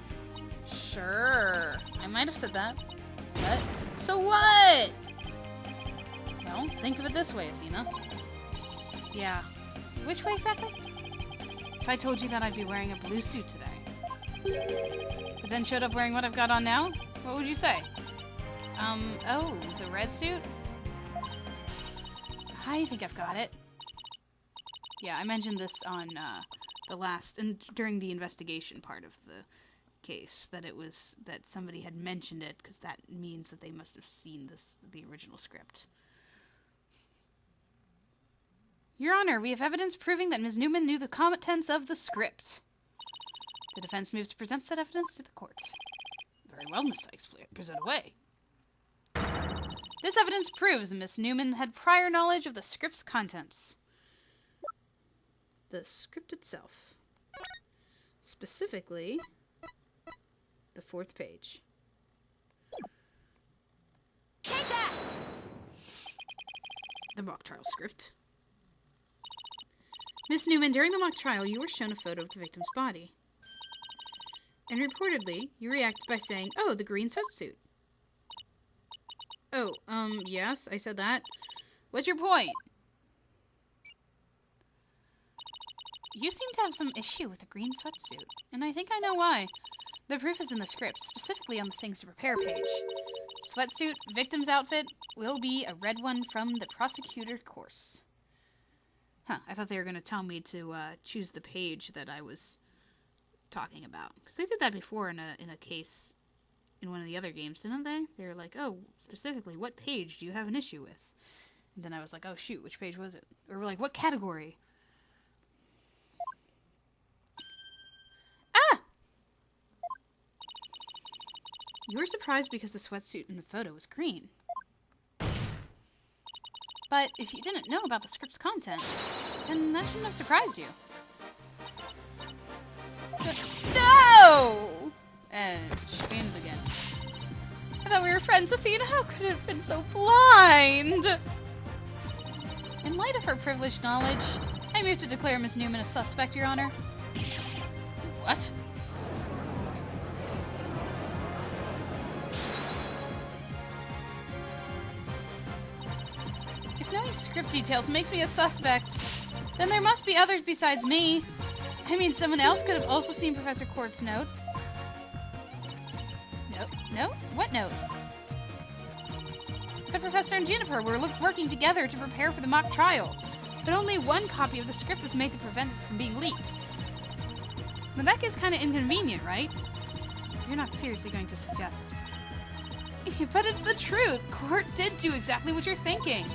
Sure. I might have said that. But, so what? Well, think of it this way, Athena. Yeah. Which way exactly? If I told you that I'd be wearing a blue suit today, but then showed up wearing what I've got on now, what would you say? Oh, the red suit? I think I've got it. Yeah, I mentioned this on the last, and during the investigation part of the case, that it was, that somebody had mentioned it, because that means that they must have seen the original script. Your Honor, we have evidence proving that Ms. Newman knew the contents of the script. The defense moves to present said evidence to the court. Very well, Miss Sykes, present away. This evidence proves that Miss Newman had prior knowledge of the script's contents. The script itself. Specifically, the 4th page. Take that! The mock trial script. Miss Newman, during the mock trial, you were shown a photo of the victim's body. And reportedly, you reacted by saying, oh, the green sweatsuit. Oh, yes, I said that. What's your point? You seem to have some issue with the green sweatsuit, and I think I know why. The proof is in the script, specifically on the things to prepare page. Sweatsuit, victim's outfit, will be a red one from the prosecutor course. Huh, I thought they were going to tell me to choose the page that I was talking about. Because they did that before in a case in one of the other games, didn't they? They were like, oh, specifically, what page do you have an issue with? And then I was like, oh, shoot, which page was it? Or like, what category? Ah! You were surprised because the sweatsuit in the photo was green. But if you didn't know about the script's content, then that shouldn't have surprised you. No! And she fainted again. I thought we were friends, Athena. How could it have been so blind? In light of her privileged knowledge, I move to declare Miss Newman a suspect, Your Honor. What? script details makes me a suspect. Then there must be others besides me. I mean, someone else could have also seen Professor Court's note. No? What note? The professor and Juniper were working together to prepare for the mock trial, but only one copy of the script was made to prevent it from being leaked. Now that gets kind of inconvenient, right? You're not seriously going to suggest. But it's the truth. Court did do exactly what you're thinking.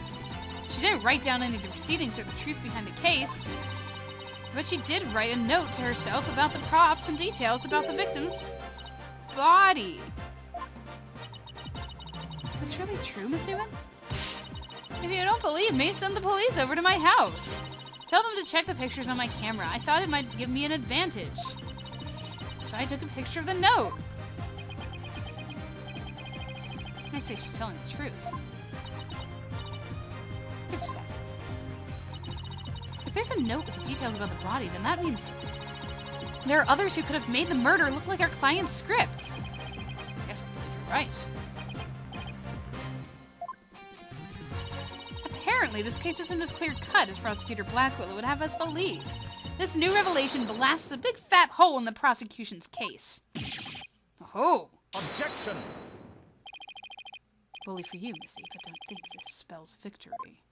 She didn't write down any of the proceedings or the truth behind the case, but she did write a note to herself about the props and details about the victim's body. Is this really true, Miss Newman? If you don't believe me, send the police over to my house. Tell them to check the pictures on my camera. I thought it might give me an advantage. So I took a picture of the note. I say she's telling the truth. Wait a sec. If there's a note with the details about the body, then that means there are others who could have made the murder look like our client's script. I guess I believe you're right. Apparently, this case isn't as clear-cut as Prosecutor Blackwillow would have us believe. This new revelation blasts a big fat hole in the prosecution's case. Oh! Objection! Bully for you, Missy, but don't think this spells victory.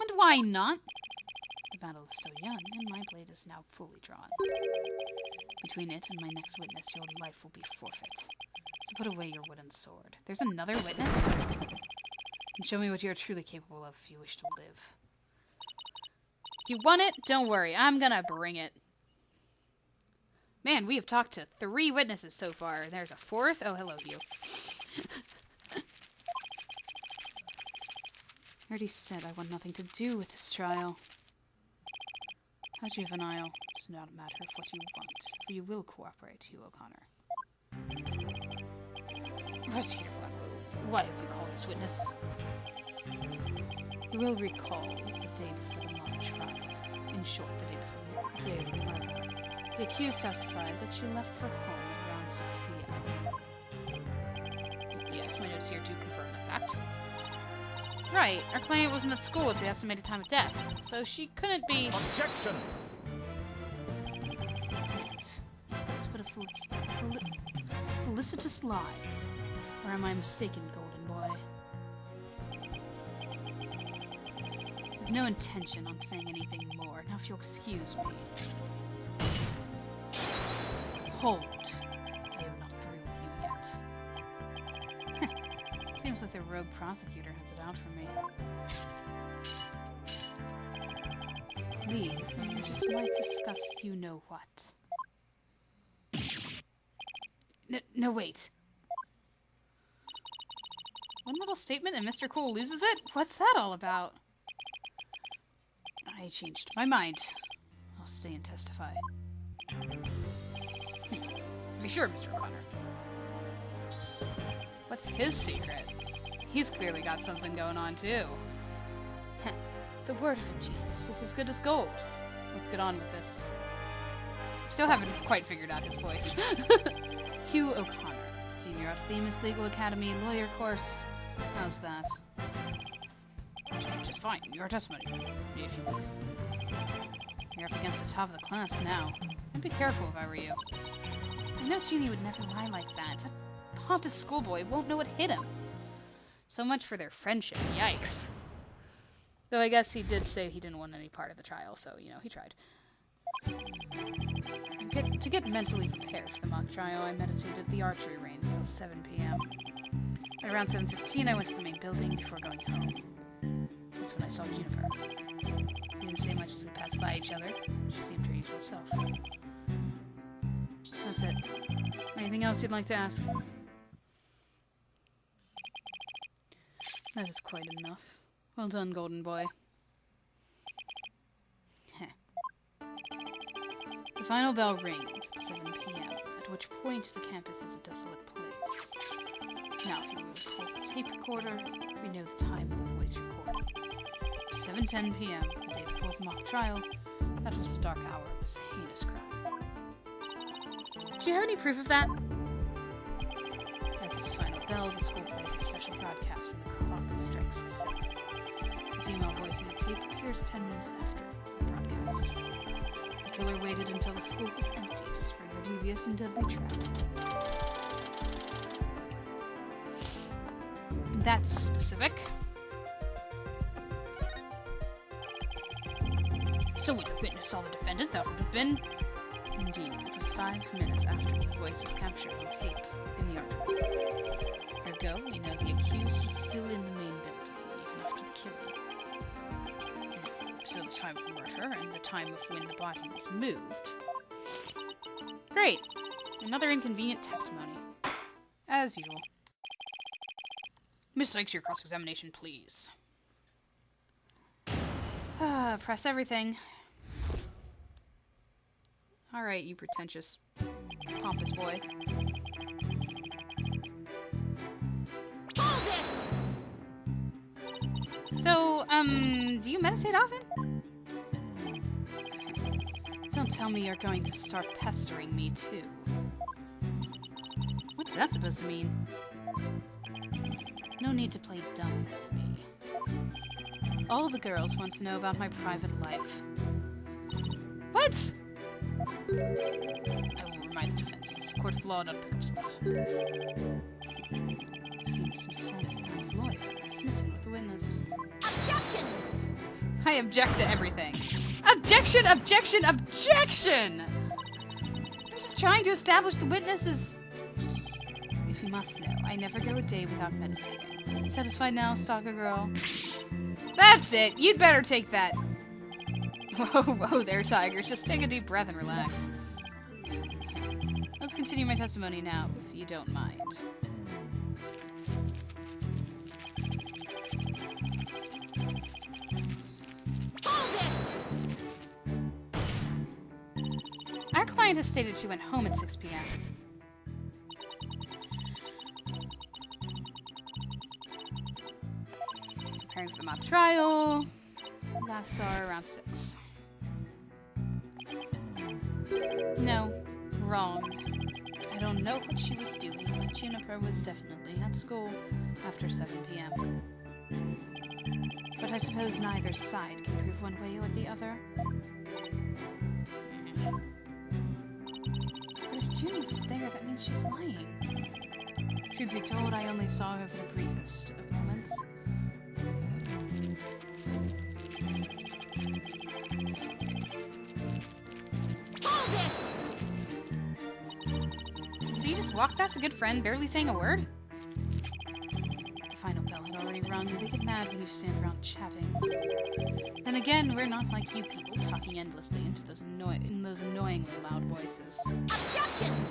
And why not? The battle is still young, and my blade is now fully drawn. Between it and my next witness, your life will be forfeit. So put away your wooden sword. There's another witness? And show me what you're truly capable of if you wish to live. If you want it, don't worry. I'm gonna bring it. Man, we have talked to 3 witnesses so far. There's a 4th. Oh, hello, you. I already said I want nothing to do with this trial. How juvenile. It's not a matter of what you want, for you will cooperate, Hugh O'Connor. Prosecutor Blackwell, why have you called this witness? You will recall the day before the mock trial. In short, the day of the murder. The accused testified that she left for home at around 6 p.m. Yes, my notes here do confirm the fact. Right, our client wasn't at school at the estimated time of death, so she couldn't be... Objection! Wait, let's put a felicitous lie. Or am I mistaken, Golden Boy? I've no intention on saying anything more. Now if you'll excuse me. Hold. I am not through with you yet. Seems like the rogue prosecutor has it out for me. Leave, and we just might discuss you-know-what. No, wait. One little statement and Mr. Cool loses it? What's that all about? I changed my mind. I'll stay and testify. Be sure, Mr. O'Connor. What's his secret? He's clearly got something going on, too. The word of a genius is as good as gold. Let's get on with this. I still haven't quite figured out his voice. Hugh O'Connor, senior at Themis Legal Academy, lawyer course. How's that? Just fine. Your testimony, if you please. You're up against the top of the class now. I'd be careful if I were you. I know Junie would never lie like that. That pompous schoolboy won't know what hit him. So much for their friendship. Yikes. Though I guess he did say he didn't want any part of the trial, so, you know, he tried. To get mentally prepared for the mock trial, I meditated at the archery range until 7 p.m. At around 7:15, I went to the main building before going home. That's when I saw Juniper. We didn't say much as we passed by each other. She seemed her usual self. That's it. Anything else you'd like to ask? That is quite enough. Well done, Golden Boy. The final bell rings at 7 p.m., at which point the campus is a desolate place. Now, if you will recall the tape recorder, we know the time of the voice recording. 7:10 p.m., the day before the mock trial, that was the dark hour of this heinous crime. Do you have any proof of that? As its final bell, the school plays a special broadcast from the clock strikes 7. female voice on the tape appears 10 minutes after the broadcast. The killer waited until the school was empty to spring her devious and deadly trap. That's specific. So when the witness saw the defendant, that would have been... Indeed, it was 5 minutes after the voice was captured on tape in the article. Ergo, we know the accused was still in the main building, even after the killing. So the time of the murder and the time of when the body was moved. Great! Another inconvenient testimony. As usual. Miss Sykes, your cross-examination, please. Press everything. Alright, you pretentious, pompous boy. Hold it! So, do you meditate often? Don't tell me you're going to start pestering me, too. What's that supposed to mean? No need to play dumb with me. All the girls want to know about my private life. What? I will remind the defense this is a court of law, not a pickup spot. It seems Miss Fancypant's lawyer is smitten with the witness. Objection! I object to everything. Objection! Objection! Objection! I'm just trying to establish the witness is... If you must know, I never go a day without meditating. Satisfied now, stalker girl? That's it! You'd better take that! Whoa, whoa there, tigers. Just take a deep breath and relax. Let's continue my testimony now, if you don't mind. Hold it! Our client has stated she went home at 6 p.m. Preparing for the mock trial. Last saw her around 6. No, wrong. I don't know what she was doing, but Juniper was definitely at school after 7 p.m. But I suppose neither side can prove one way or the other. But if Junie was there, that means she's lying. Truth be told, I only saw her for the briefest of moments. Hold it! So you just walked past a good friend, barely saying a word? The final bell had already rung, and they get mad when you stand around chatting. Then again, we're not like you people, talking endlessly into those annoyingly loud voices. Objection!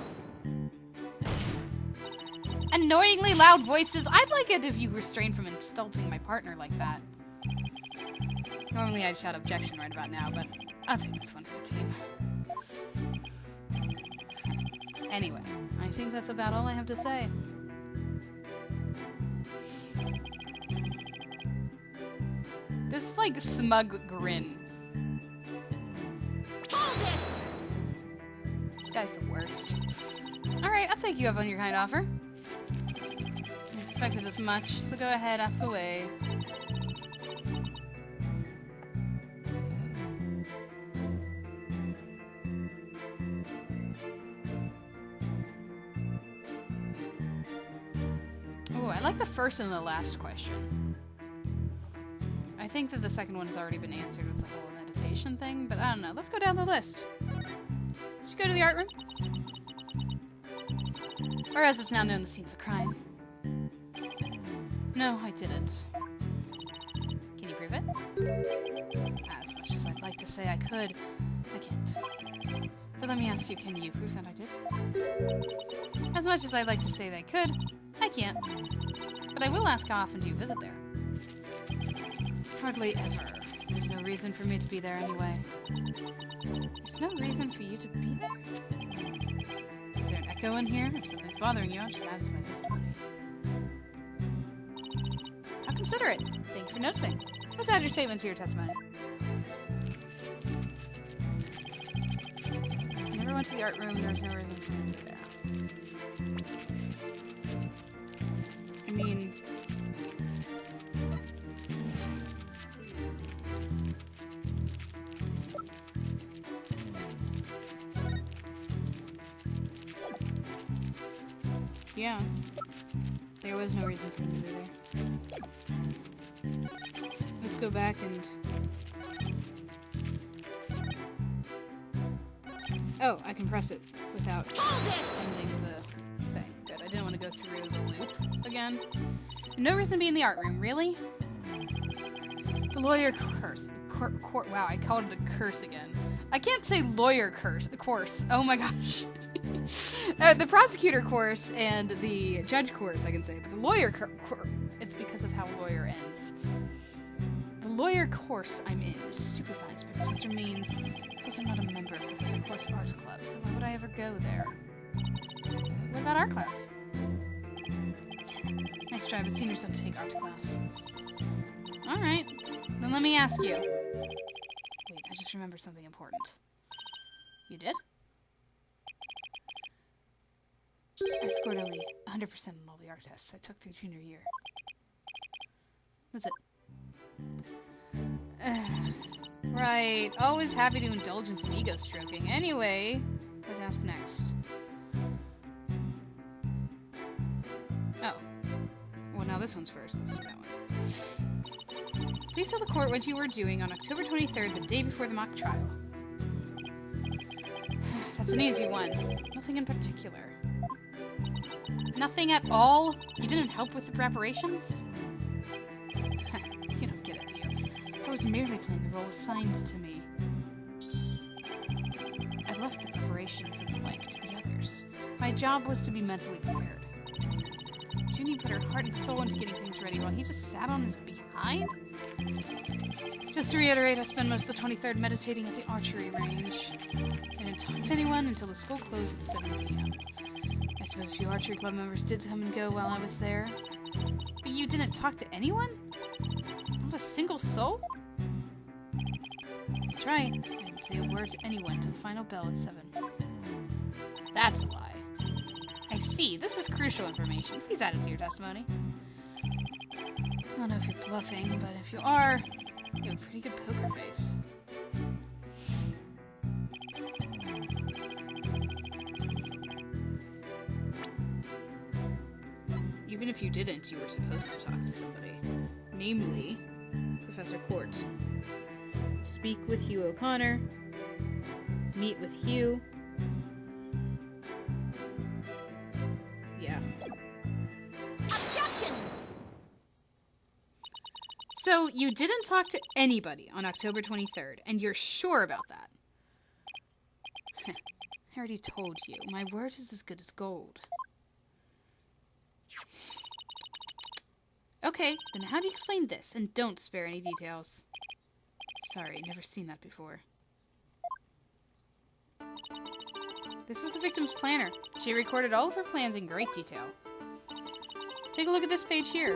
Annoyingly loud voices? I'd like it if you refrained from insulting my partner like that. Normally I'd shout objection right about now, but I'll take this one for the team. Anyway, I think that's about all I have to say. This, like, smug grin. Hold it! This guy's the worst. Alright, I'll take you up on your kind offer. I expected as much, so go ahead, ask away. Oh, I like the first and the last question. I think that the second one's already been answered with the whole meditation thing, but I don't know. Let's go down the list. Did you go to the art room? Or as it's now known, the scene of the crime. No, I didn't. Can you prove it? As much as I'd like to say I could, I can't. But let me ask you, can you prove that I did? As much as I'd like to say that I could, I can't. But I will ask how often do you visit there? Hardly ever. There's no reason for me to be there anyway. There's no reason for you to be there? Is there an echo in here? If something's bothering you, I'll just add it to my testimony. How considerate. Thank you for noticing. Let's add your statement to your testimony. I never went to the art room. There was no reason for me to be there. I mean... Yeah. There was no reason for him to be there. Let's go back and... Oh, I can press it without ending the thing. Good, I didn't want to go through the loop again. No reason to be in the art room, really? The lawyer course. Wow, I called it a curse again. I can't say lawyer course. Oh my gosh. The prosecutor course and the judge course I can say, but the lawyer course, it's because of how lawyer ends. The lawyer course I'm in is supervised by Professor Means because I'm not a member of Professor Course Art Club, so why would I ever go there? What about art class? Nice try, but seniors don't take art class. Alright, then let me ask you. Wait, I just remembered something important. You did? I scored only 100% on all the art tests I took through junior year. That's it. Right. Always happy to indulge in some ego stroking. Anyway, what to ask next? Oh. Well, now this one's first. Let's do that one. Please tell the court what you were doing on October 23rd, the day before the mock trial. That's an easy one. Nothing in particular. Nothing at all? You didn't help with the preparations? You don't get it, do you? I was merely playing the role assigned to me. I left the preparations and the like to the others. My job was to be mentally prepared. Junie put her heart and soul into getting things ready while he just sat on his behind? Just to reiterate, I spent most of the 23rd meditating at the archery range. I didn't talk to anyone until the school closed at 7 p.m. I suppose a few archery club members did come and go while I was there. But you didn't talk to anyone? Not a single soul? That's right. I didn't say a word to anyone till the final bell at 7. That's a lie. I see. This is crucial information. Please add it to your testimony. I don't know if you're bluffing, but if you are, you have a pretty good poker face. Even if you didn't, you were supposed to talk to somebody. Namely, Professor Court. Speak with Hugh O'Connor. Meet with Hugh. Yeah. Objection! So, you didn't talk to anybody on October 23rd, and you're sure about that? I already told you, my word is as good as gold. Okay, then how do you explain this? And don't spare any details. Sorry, never seen that before. This is the victim's planner. She recorded all of her plans in great detail. Take a look at this page here.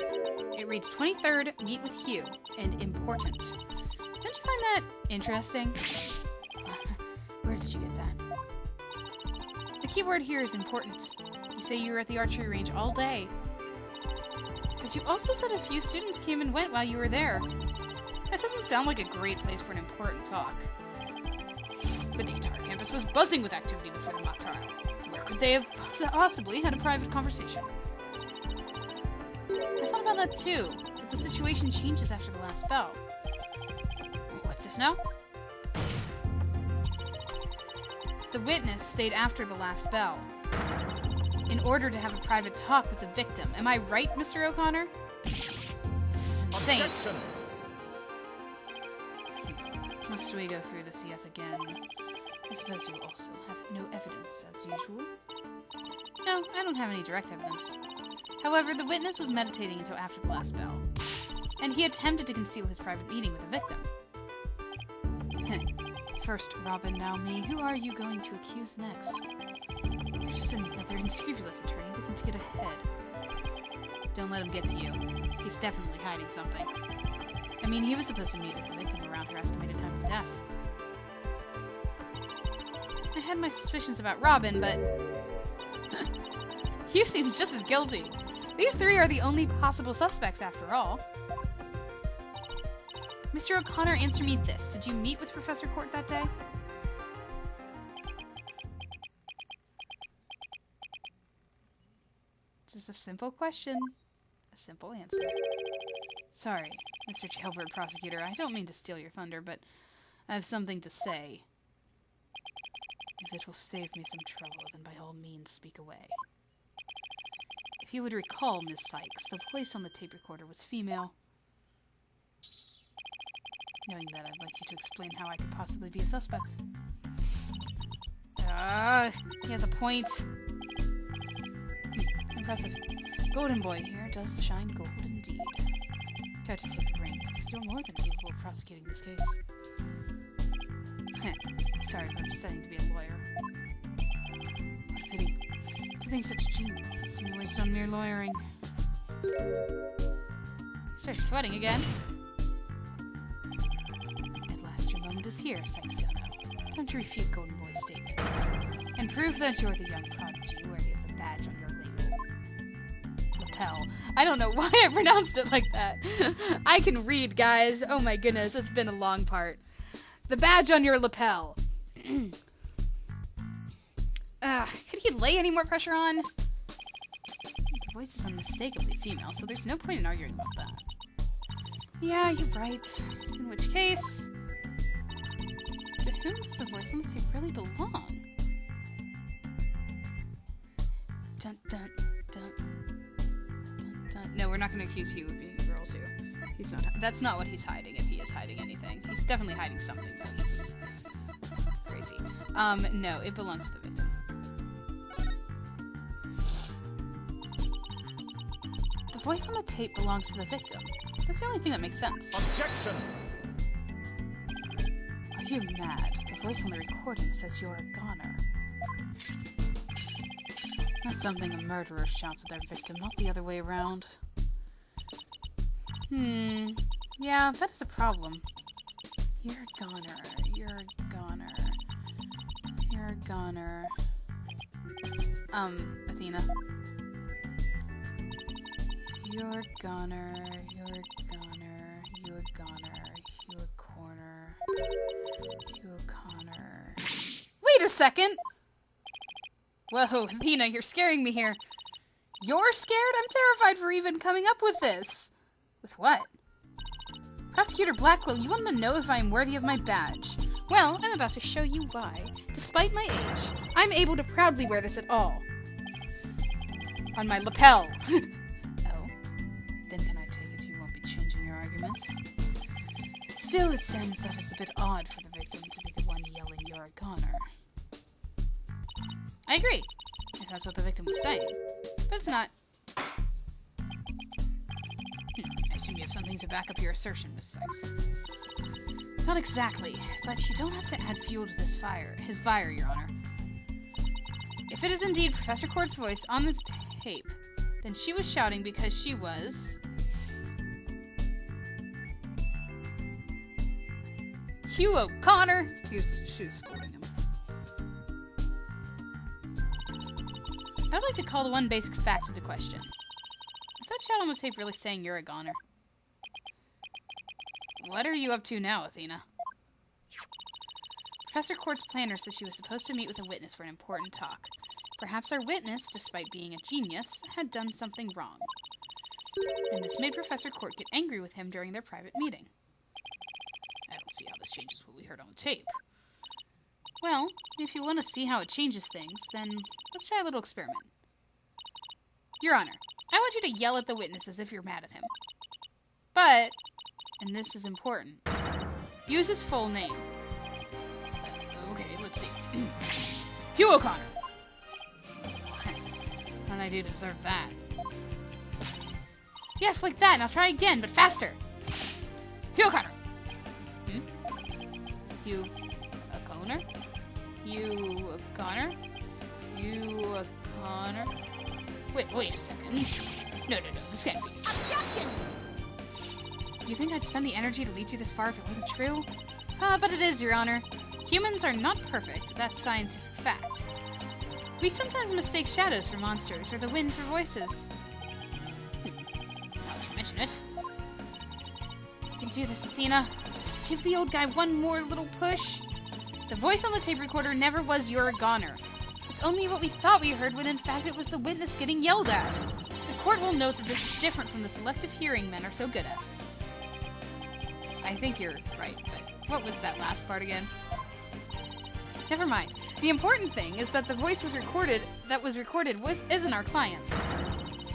It reads 23rd, meet with Hugh, and important. Don't you find that interesting? Where did you get that? The key word here is important. You say you were at the archery range all day. But you also said a few students came and went while you were there. That doesn't sound like a great place for an important talk. But the entire campus was buzzing with activity before the mock trial. Where could they have possibly had a private conversation? I thought about that too, but the situation changes after the last bell. What's this now? The witness stayed after the last bell in order to have a private talk with the victim. Am I right, Mr. O'Connor? This is insane. Objection! Must we go through this yet again? I suppose you also have no evidence, as usual. No, I don't have any direct evidence. However, the witness was meditating until after the last bell, and he attempted to conceal his private meeting with the victim. First Robin, now me. Who are you going to accuse next? You're just another unscrupulous attorney looking to get ahead. Don't let him get to you. He's definitely hiding something. I mean, he was supposed to meet with the victim around her estimated time of death. I had my suspicions about Robin, but... Hugh seems just as guilty. These three are the only possible suspects, after all. Mr. O'Connor, answer me this. Did you meet with Professor Court that day? Just a simple question. A simple answer. Sorry, Mr. Jailbird Prosecutor. I don't mean to steal your thunder, but I have something to say. If it will save me some trouble, then by all means speak away. If you would recall, Miss Sykes, the voice on the tape recorder was female. Knowing that, I'd like you to explain how I could possibly be a suspect. He has a point. Impressive. Golden Boy here does shine gold indeed. Catch a tape of rings. You're more than capable of prosecuting this case. Sorry, but I'm studying to be a lawyer. What a pity. To think such genius is to be wasted on mere lawyering. Start sweating again. At last your moment is here, Sykes. Time to refute Golden Boy's statement. And prove that you're the young prodigy worthy of the badge on your label. Lapel. I don't know why I pronounced it like that. I can read, guys. Oh my goodness, it's been a long part. The badge on your lapel. Could he lay any more pressure on? The voice is unmistakably female, so there's no point in arguing about that. Yeah, you're right. In which case... to whom does the voice on the tape really belong? Dun dun dun dun dun. No, we're not going to accuse Hugh of being a girl too. He's not. That's not what he's hiding. If he is hiding anything, he's definitely hiding something. But he's crazy. No, it belongs to the victim. The voice on the tape belongs to the victim. That's the only thing that makes sense. Objection! Are you mad? The voice on the recording says you're a goner. That's something a murderer shouts at their victim, not the other way around. Yeah, that is a problem. You're a goner. You're a goner. You're a goner. Athena. You're a goner. You're a goner. You a goner. You a corner. You a Connor. Wait a second! Whoa, Athena, you're scaring me here. You're scared? I'm terrified for even coming up with this. With what? Prosecutor Blackwell, you want to know if I am worthy of my badge. Well, I'm about to show you why. Despite my age, I'm able to proudly wear this at all. On my lapel. Oh? Then can I take it you won't be changing your argument? Still, it seems that it's a bit odd for the victim to be the one yelling you're a goner. I agree, if that's what the victim was saying. But it's not. I assume you have something to back up your assertion, Miss Sykes. Not exactly, but you don't have to add fuel to his fire, Your Honor. If it is indeed Professor Court's voice on the tape, then she was shouting because she was... Hugh O'Connor! She was scolding him. I would like to call the one basic fact into question. Is that shout on the tape really saying you're a goner? What are you up to now, Athena? Professor Court's planner says she was supposed to meet with a witness for an important talk. Perhaps our witness, despite being a genius, had done something wrong. And this made Professor Court get angry with him during their private meeting. I don't see how this changes what we heard on the tape. Well, if you want to see how it changes things, then let's try a little experiment. Your Honor, I want you to yell at the witness as if you're mad at him. But, and this is important, use his full name. Okay, let's see. Hugh O'Connor. What did I do to deserve that? Yes, like that. Now try again, but faster. Hugh O'Connor. Hugh O'Connor? Hugh O'Connor? Hugh O'Connor? Wait a second. No, this can't be. Objection! You think I'd spend the energy to lead you this far if it wasn't true? But it is, Your Honor. Humans are not perfect, that's scientific fact. We sometimes mistake shadows for monsters or the wind for voices. Now that you mention it. You can do this, Athena. Just give the old guy one more little push. The voice on the tape recorder never was you're a goner. It's only what we thought we heard when in fact it was the witness getting yelled at. The court will note that this is different from the selective hearing men are so good at. I think you're right, but what was that last part again? Never mind. The important thing is that the voice isn't our client's.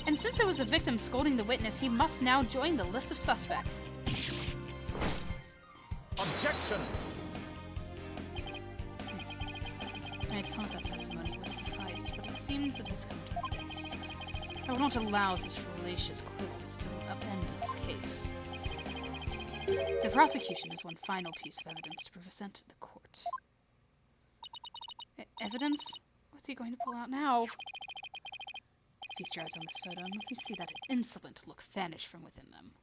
And since it was a victim scolding the witness, he must now join the list of suspects. Objection! I thought that testimony would suffice, but it seems it has come to this. I will not allow such fallacious quibbles to upend this case. The prosecution has one final piece of evidence to present to the court. Evidence? What's he going to pull out now? Feast your eyes on this photo and let me see that insolent look vanish from within them.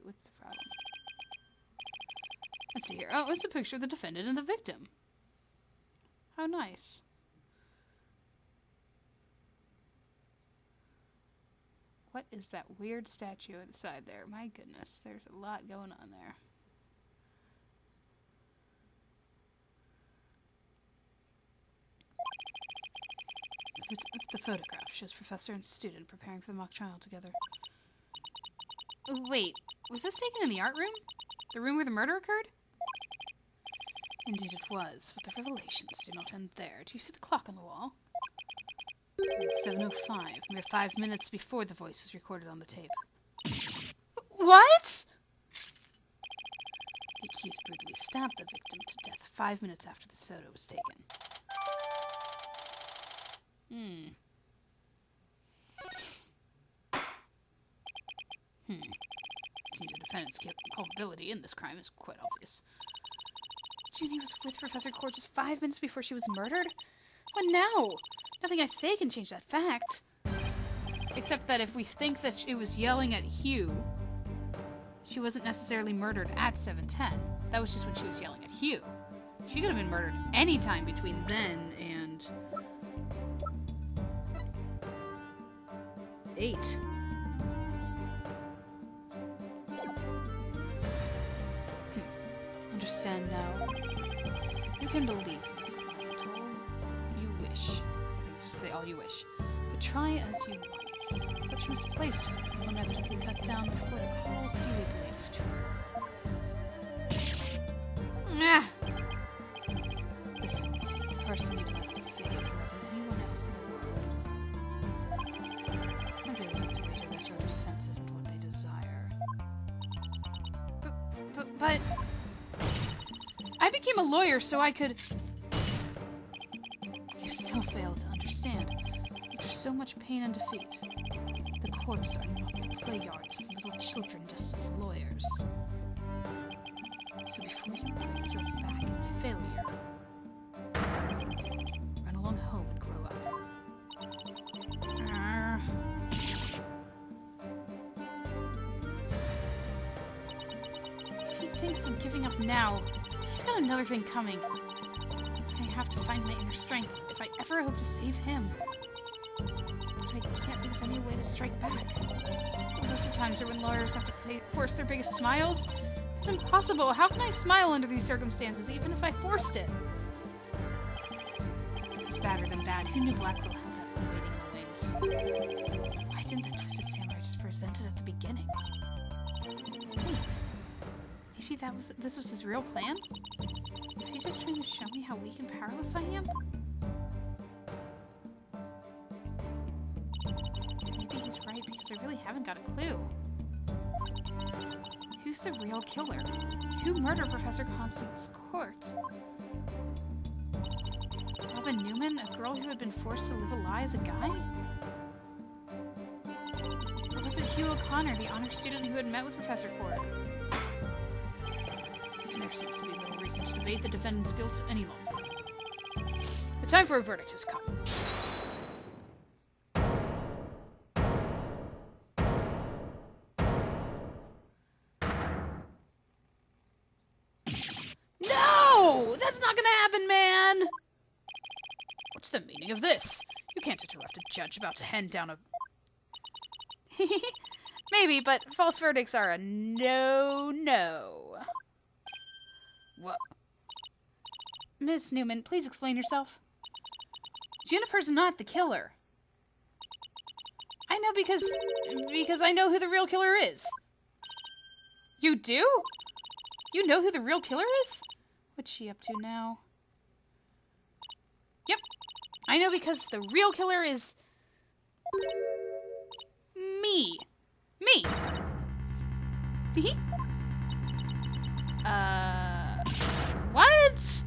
What's the problem? Let's see here. Oh, it's a picture of the defendant and the victim. How nice. What is that weird statue at the side there? My goodness, there's a lot going on there. If the photograph shows professor and student preparing for the mock trial together. Oh, wait, was this taken in the art room? The room where the murder occurred? Indeed it was, but the revelations do not end there. Do you see the clock on the wall? It's 7:05, mere 5 minutes before the voice was recorded on the tape. What?! The accused brutally stabbed the victim to death 5 minutes after this photo was taken. Seems the defendant's culpability in this crime is quite obvious. Junie was with Professor Court just 5 minutes before she was murdered? What now? Nothing I say can change that fact. Except that if we think that she was yelling at Hugh, she wasn't necessarily murdered at 7:10. That was just when she was yelling at Hugh. She could have been murdered any time between then and 8. Understand now. You can believe in your client all you wish. I think it's to say all you wish. But try as you might. Such misplaced faith will inevitably cut down before the cruel, steely blade of truth. Listen, Missy, the person you'd like to save more than anyone else in the world. I'd be willing to wager that your defense isn't what they desire. But... I became a lawyer so I could... You still fail to understand. After so much pain and defeat, the courts are not the play yards of little children just as lawyers. So before you break your back in failure, run along home and grow up. If he thinks I'm giving up now, he's got another thing coming. I have to find my inner strength if I ever hope to save him. But I can't think of any way to strike back. Most of the times are when lawyers have to force their biggest smiles. It's impossible. How can I smile under these circumstances, even if I forced it? This is badder than bad. Who knew Blackwell had that one waiting in the wings? Why didn't that twisted samurai just present it at the beginning? Wait. Maybe this was his real plan? Was he just trying to show me how weak and powerless I am? Maybe he's right because I really haven't got a clue. Who's the real killer? Who murdered Professor Constance Court? Robin Newman, a girl who had been forced to live a lie as a guy? Or was it Hugh O'Connor, the honor student who had met with Professor Court? And there seems to be little reason to debate the defendant's guilt any longer. The time for a verdict has come. No! That's not gonna happen, man! What's the meaning of this? You can't interrupt a judge about to hand down a... Maybe, but false verdicts are a no-no. What? Miss Newman, please explain yourself. Juniper's not the killer. I know because I know who the real killer is. You do? You know who the real killer is? What's she up to now? Yep. I know because the real killer is... me. Me. He? What?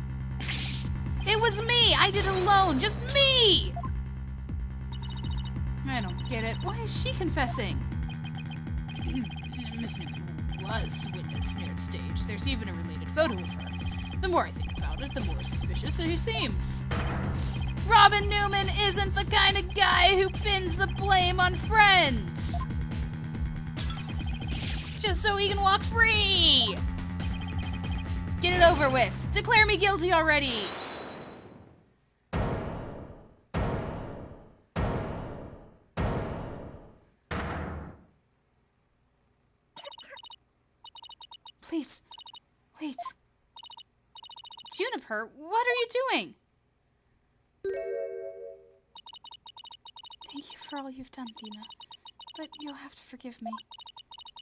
It was me. I did it alone. Just me. I don't get it. Why is she confessing? Miss Newman was witness near the stage. There's even a related photo of her. The more I think about it, the more suspicious she seems. Robin Newman isn't the kind of guy who pins the blame on friends. Just so he can walk free. Get it over with. Declare me guilty already. Please, wait. Juniper, what are you doing? Thank you for all you've done, Thena. But you'll have to forgive me.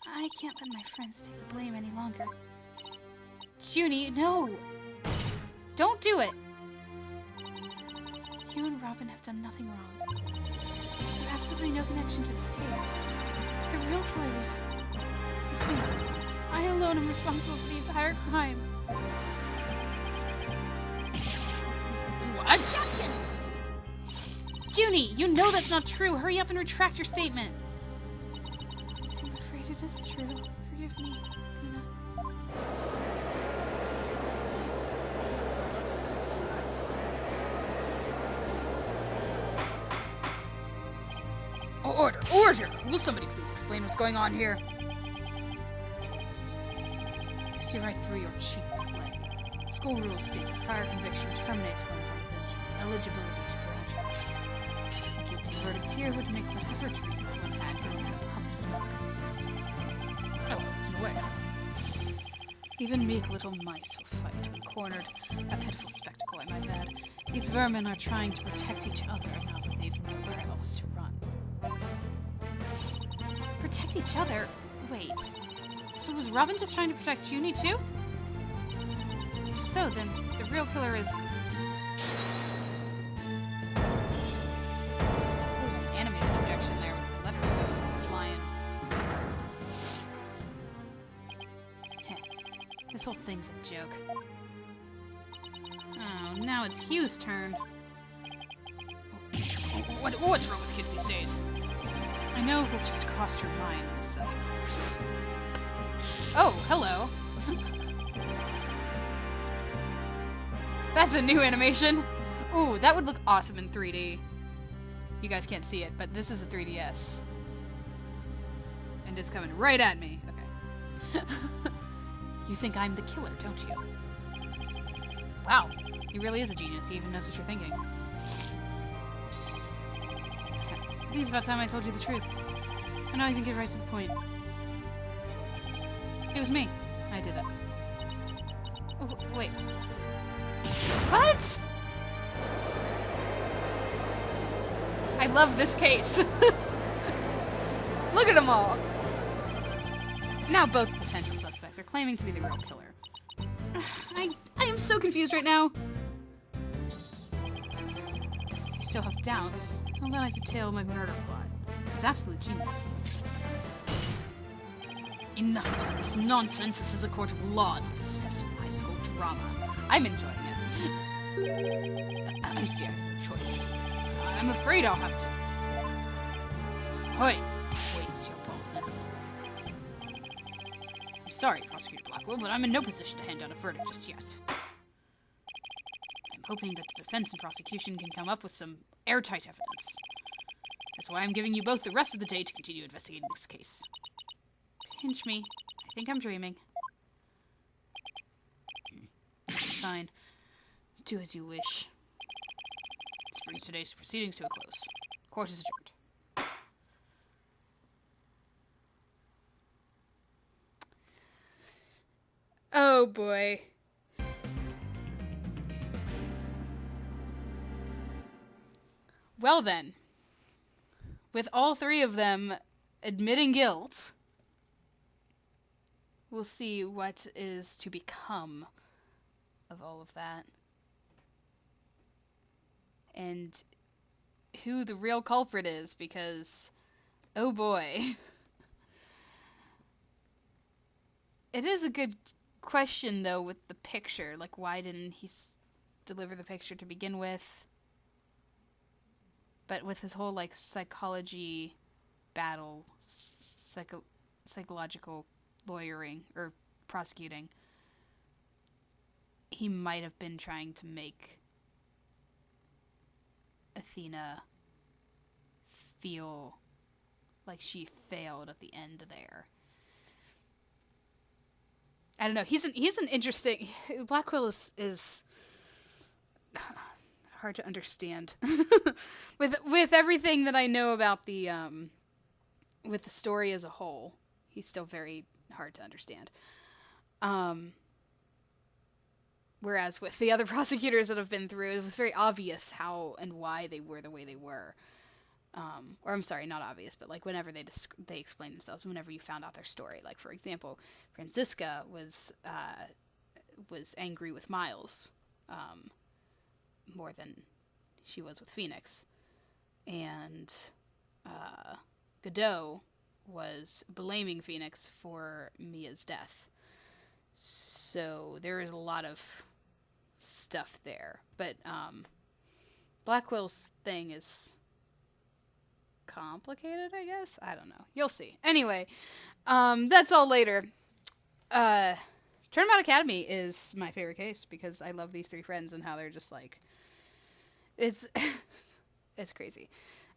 I can't let my friends take the blame any longer. Junie, no! Don't do it! You and Robin have done nothing wrong. You have absolutely no connection to this case. The real killer is me. I alone am responsible for the entire crime. What? Objection! Junie, you know that's not true. Hurry up and retract your statement. I'm afraid it is true. Forgive me, Dina. Order! Order! Will somebody please explain what's going on here? I see right through your cheap play. School rules state that prior conviction terminates one's eligibility to graduate. A guilty verdict here would make whatever dreams one had go in a puff of smoke. Oh, I wasn't aware. Even meek little mice will fight when cornered. A pitiful spectacle, I might add. These vermin are trying to protect each other now that they've nowhere else to run. Protect each other? Wait. So was Robin just trying to protect Junie too? If so, then the real killer is... Ooh, animated objection there with the letters going flying. Heh. This whole thing's a joke. Oh, now it's Hugh's turn. What's wrong with kids these days? I know what just crossed your mind, Miss Size. Oh, hello. That's a new animation. Ooh, that would look awesome in 3D. You guys can't see it, but this is a 3DS. And it's coming right at me. Okay. You think I'm the killer, don't you? Wow, he really is a genius. He even knows what you're thinking. I think it's about time I told you the truth. I know I can get right to the point. It was me. I did it. Oh, wait. What? I love this case. Look at them all. Now both potential suspects are claiming to be the real killer. I am so confused right now. If you still have doubts, how about I detail my murder plot? It's absolute genius. Enough of this nonsense. This is a court of law, not the set of some high school drama. I'm enjoying it. I see I have no choice. I'm afraid I'll have to. Hoy! Waits your boldness. I'm sorry, Prosecutor Blackwell, but I'm in no position to hand down a verdict just yet. I'm hoping that the defense and prosecution can come up with some airtight evidence. That's why I'm giving you both the rest of the day to continue investigating this case. Pinch me. I think I'm dreaming. Fine. Do as you wish. This brings today's proceedings to a close. Court is adjourned. Oh boy. Well then, with all three of them admitting guilt, we'll see what is to become of all of that. And who the real culprit is, because, oh boy. It is a good question, though, with the picture. Like, why didn't he deliver the picture to begin with? But with his whole, like, psychology battle, psychological lawyering, or prosecuting, he might have been trying to make Athena feel like she failed at the end there. I don't know. He's an interesting. Black Quill is hard to understand. with everything that I know about the with the story as a whole, he's still very hard to understand. Whereas with the other prosecutors that have been through, it was very obvious how and why they were the way they were. Or I'm sorry, not obvious, but like whenever they explain themselves, whenever you found out their story. Like, for example, Franziska was angry with Miles more than she was with Phoenix, and Godot was blaming Phoenix for Mia's death. So there is a lot of stuff there, but Black Quill's thing is complicated, I guess. I don't know. You'll see. Anyway, that's all later. Turnabout Academy is my favorite case because I love these three friends and how they're just like, it's it's crazy,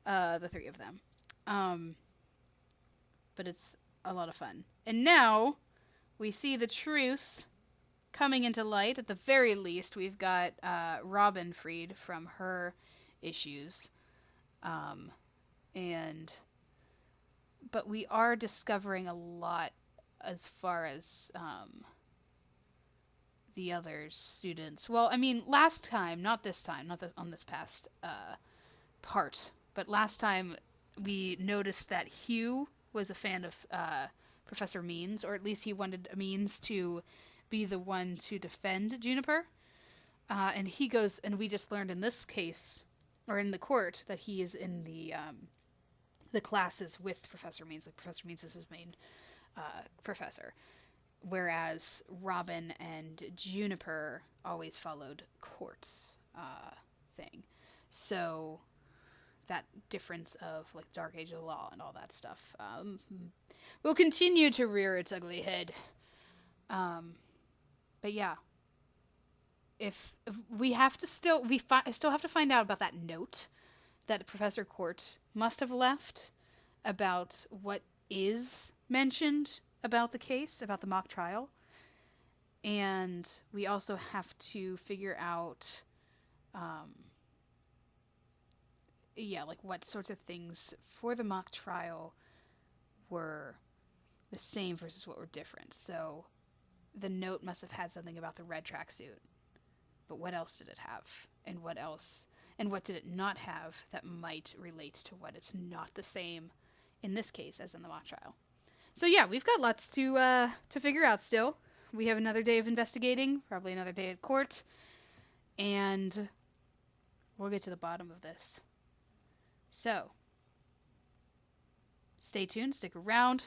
the three of them. But it's a lot of fun. And now we see the truth coming into light. At the very least, we've got Robin freed from her issues. But we are discovering a lot as far as the other students. Well, I mean, last time, not on this past part, but last time we noticed that Hugh was a fan of Professor Means, or at least he wanted Means to be the one to defend Juniper. And he goes, and we just learned in this case, or in the court, that he is in the classes with Professor Means. Like, Professor Means is his main professor. Whereas Robin and Juniper always followed Court's thing. So that difference of, like, Dark Age of the Law and all that stuff will continue to rear its ugly head. But yeah. If we have to still have to find out about that note that Professor Court must have left about what is mentioned about the case, about the mock trial. And we also have to figure out like what sorts of things for the mock trial were the same versus what were different. So the note must have had something about the red tracksuit. But what else did it have? And what else? And what did it not have that might relate to what is not the same in this case as in the mock trial? So yeah, we've got lots to figure out still. We have another day of investigating, probably another day at court, and we'll get to the bottom of this. So, stay tuned, stick around,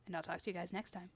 and I'll talk to you guys next time.